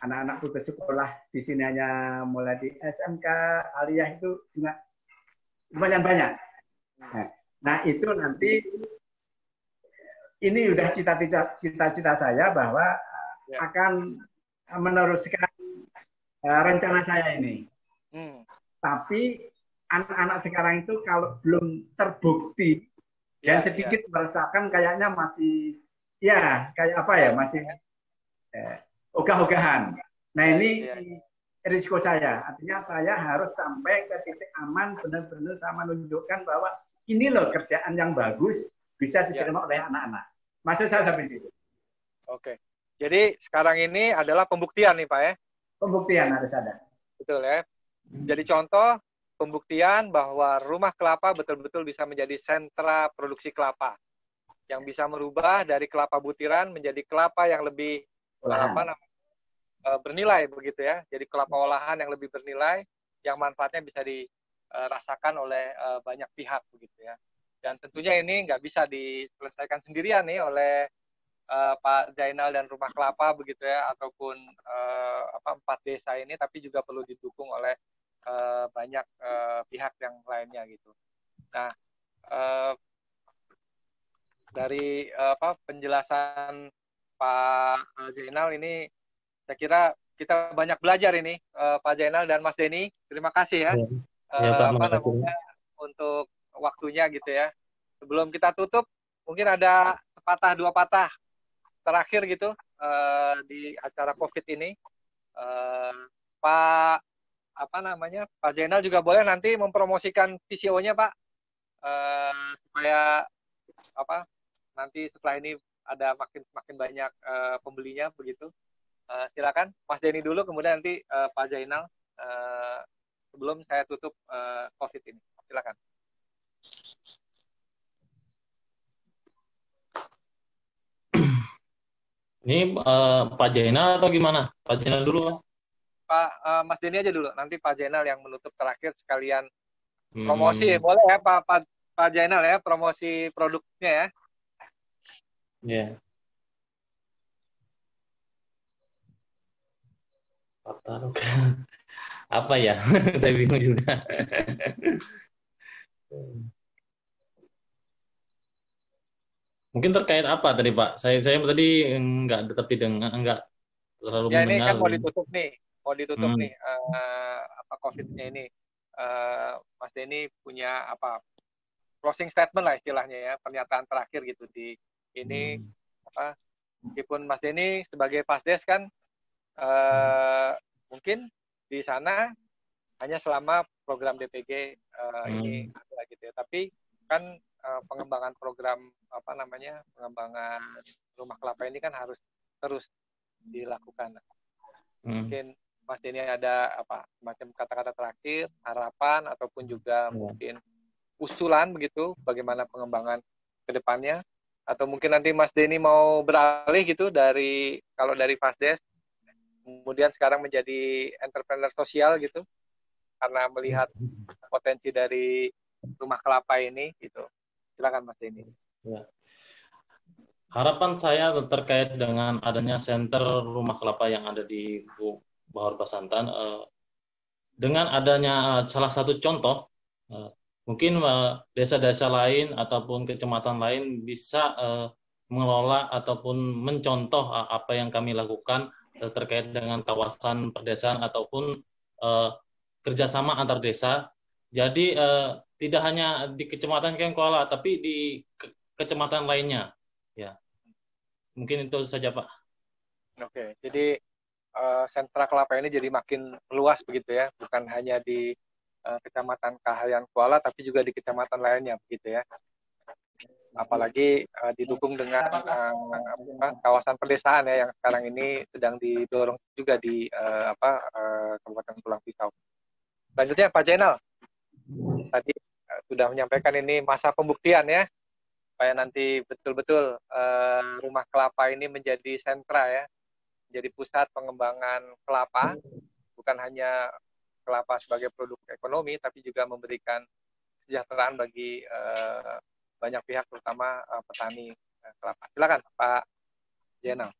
anak-anak putus sekolah di sini hanya mulai di SMK, aliyah itu juga lumayan banyak. Nah itu nanti ini udah cita-cita saya bahwa akan meneruskan rencana saya ini. Tapi anak-anak sekarang itu kalau belum terbukti dan sedikit merasakan kayaknya masih ya kayak apa ya, masih ogah-ogahan. Nah ini risiko saya, artinya saya harus sampai ke titik aman, benar-benar saya menunjukkan bahwa ini loh kerjaan yang bagus bisa diterima oleh anak-anak. Maksud saya seperti itu. Oke, jadi sekarang ini adalah pembuktian nih Pak ya? Pembuktian harus ada. Betul ya. Jadi contoh pembuktian bahwa rumah kelapa betul-betul bisa menjadi sentra produksi kelapa yang bisa merubah dari kelapa butiran menjadi kelapa yang lebih bernilai begitu ya. Jadi kelapa olahan yang lebih bernilai, yang manfaatnya bisa dirasakan oleh banyak pihak begitu ya. Dan tentunya ini nggak bisa diselesaikan sendirian nih oleh Pak Zainal dan Rumah Kelapa begitu ya, ataupun 4 desa ini, tapi juga perlu didukung oleh banyak pihak yang lainnya gitu. Nah, dari penjelasan Pak Zainal ini, saya kira kita banyak belajar ini, Pak Zainal dan Mas Denny. Terima kasih ya, untuk waktunya gitu ya. Sebelum kita tutup, mungkin ada sepatah dua patah terakhir gitu di acara COVID ini. Pak Pak Zainal juga boleh nanti mempromosikan PCO-nya Pak, supaya nanti setelah ini ada makin banyak pembelinya begitu. Silakan Mas Denny dulu, kemudian nanti Pak Zainal, sebelum saya tutup COVID ini. Silakan. Ini Pak Zainal atau gimana? Pak Zainal dulu. Pak Mas Denny aja dulu. Nanti Pak Zainal yang menutup terakhir, sekalian promosi. Boleh ya Pak Zainal ya, promosi produknya ya. Ya. Apa ya? Saya bingung juga. Mungkin terkait apa tadi Pak? Saya tadi nggak terlalu ya, mendengar. ini kan mau ditutup nih COVID-nya ini. Mas Denny punya closing statement lah istilahnya ya, pernyataan terakhir gitu di ini. Meskipun Mas Denny sebagai Pasdes kan mungkin di sana hanya selama program DPG ini ada gitu ya, tapi kan pengembangan program pengembangan Rumah Kelapa ini kan harus terus dilakukan. Mungkin Mas Denny ada semacam kata-kata terakhir, harapan ataupun juga mungkin usulan begitu bagaimana pengembangan ke depannya, atau mungkin nanti Mas Denny mau beralih gitu kalau dari Pasdes kemudian sekarang menjadi entrepreneur sosial gitu karena melihat potensi dari Rumah Kelapa ini gitu. Silakan Mas Denny. Ya. Harapan saya terkait dengan adanya center Rumah Kelapa yang ada di Bahor Pasantan, dengan adanya salah satu contoh, mungkin desa-desa lain ataupun kecamatan lain bisa mengelola ataupun mencontoh apa yang kami lakukan terkait dengan kawasan perdesaan ataupun kerjasama antar desa. Jadi tidak hanya di Kecamatan Kengkoala, tapi di kecamatan lainnya. Ya, mungkin itu saja, Pak. Oke, jadi sentra kelapa ini jadi makin luas begitu ya, bukan hanya di Kecamatan Kahayan Kuala, tapi juga di kecamatan lainnya begitu ya. Apalagi didukung dengan kawasan pedesaan ya, yang sekarang ini sedang didorong juga di Kabupaten Pulang Pisau. Selanjutnya Pak Jainal, tadi sudah menyampaikan ini masa pembuktian ya, supaya nanti betul-betul rumah kelapa ini menjadi sentra ya, menjadi pusat pengembangan kelapa, bukan hanya kelapa sebagai produk ekonomi, tapi juga memberikan kesejahteraan bagi banyak pihak, terutama petani kelapa. Silakan Pak Jainal.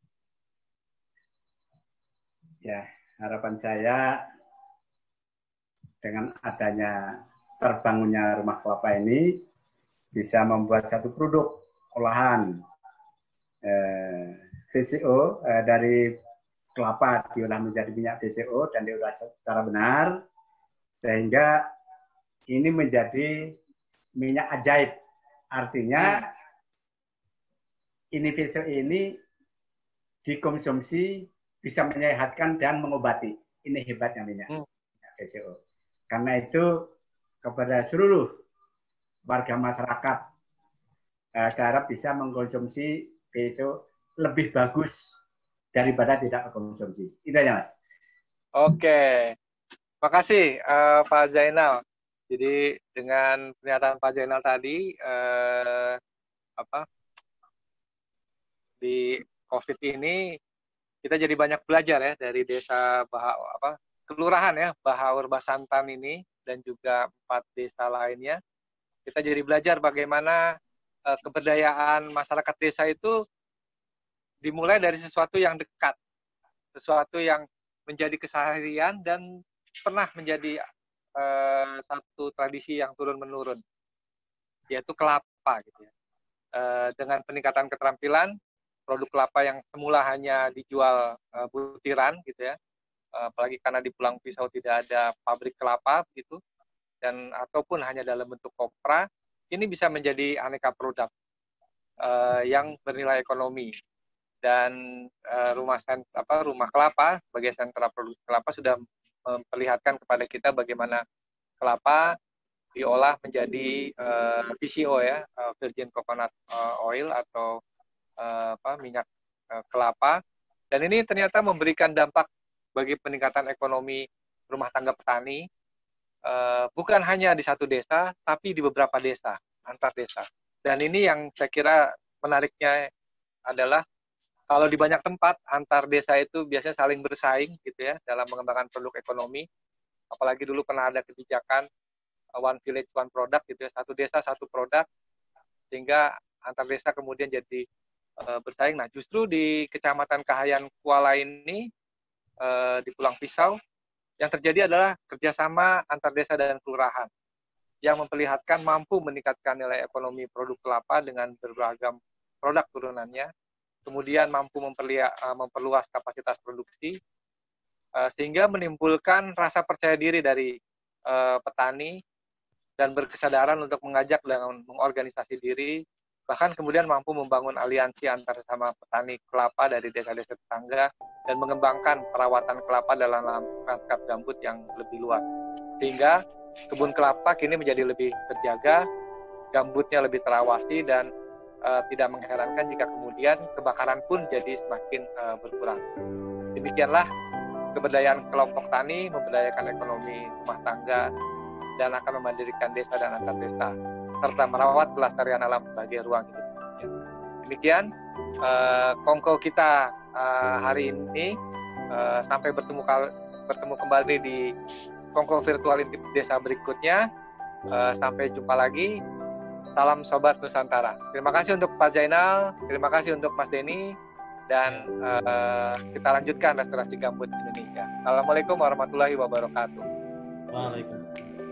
Ya, harapan saya dengan adanya terbangunnya rumah kelapa ini bisa membuat satu produk olahan VCO dari kelapa diolah menjadi minyak VCO dan diolah secara benar, sehingga ini menjadi minyak ajaib. Artinya ini VCO ini dikonsumsi bisa menyehatkan dan mengobati. Ini hebatnya minyak VCO. Karena itu kepada seluruh warga masyarakat, saya harap bisa mengkonsumsi VCO lebih bagus daripada tidak mengkonsumsi. Itu aja, Mas. Oke, makasih Pak Jainal. Jadi dengan pernyataan Pak Jainal tadi, di COVID ini kita jadi banyak belajar ya dari desa kelurahan ya Bahaur Basantan ini dan juga 4 desa lainnya. Kita jadi belajar bagaimana keberdayaan masyarakat desa itu dimulai dari sesuatu yang dekat, sesuatu yang menjadi keseharian dan pernah menjadi satu tradisi yang turun-menurun, yaitu kelapa gitu ya. Dengan peningkatan keterampilan, produk kelapa yang semula hanya dijual butiran gitu ya, apalagi karena di Pulang Pisau tidak ada pabrik kelapa gitu, dan ataupun hanya dalam bentuk kopra, ini bisa menjadi aneka produk yang bernilai ekonomi. Dan rumah kelapa sebagai sentra produksi kelapa sudah memperlihatkan kepada kita bagaimana kelapa diolah menjadi VCO ya, virgin coconut oil atau minyak kelapa, dan ini ternyata memberikan dampak bagi peningkatan ekonomi rumah tangga petani, bukan hanya di satu desa tapi di beberapa desa, antar desa. Dan ini yang saya kira menariknya adalah kalau di banyak tempat antar desa itu biasanya saling bersaing gitu ya dalam mengembangkan produk ekonomi. Apalagi dulu pernah ada kebijakan one village one product gitu ya, satu desa satu produk, sehingga antar desa kemudian jadi bersaing. Nah, justru di Kecamatan Kahayan Kuala ini di Pulang Pisau yang terjadi adalah kerjasama antar desa dan kelurahan yang memperlihatkan mampu meningkatkan nilai ekonomi produk kelapa dengan beragam produk turunannya, kemudian mampu memperluas kapasitas produksi, sehingga menimbulkan rasa percaya diri dari petani dan berkesadaran untuk mengajak dan mengorganisasi diri, bahkan kemudian mampu membangun aliansi antar sesama petani kelapa dari desa-desa tetangga dan mengembangkan perawatan kelapa dalam lanskap gambut yang lebih luas. Sehingga kebun kelapa kini menjadi lebih terjaga, gambutnya lebih terawasi, dan tidak mengherankan jika kemudian kebakaran pun jadi semakin berkurang. Demikianlah keberdayaan kelompok tani, memberdayakan ekonomi rumah tangga, dan akan memandirikan desa dan antar desa, serta merawat kelestarian alam sebagai ruang hidup. Demikian kongko kita hari ini. Sampai bertemu kembali di kongko virtual Intip Desa berikutnya. Sampai jumpa lagi. Salam Sobat Nusantara. Terima kasih untuk Pak Jainal, terima kasih untuk Mas Denny, dan kita lanjutkan restorasi gambut Indonesia. Assalamualaikum warahmatullahi wabarakatuh. Waalaikumsalam.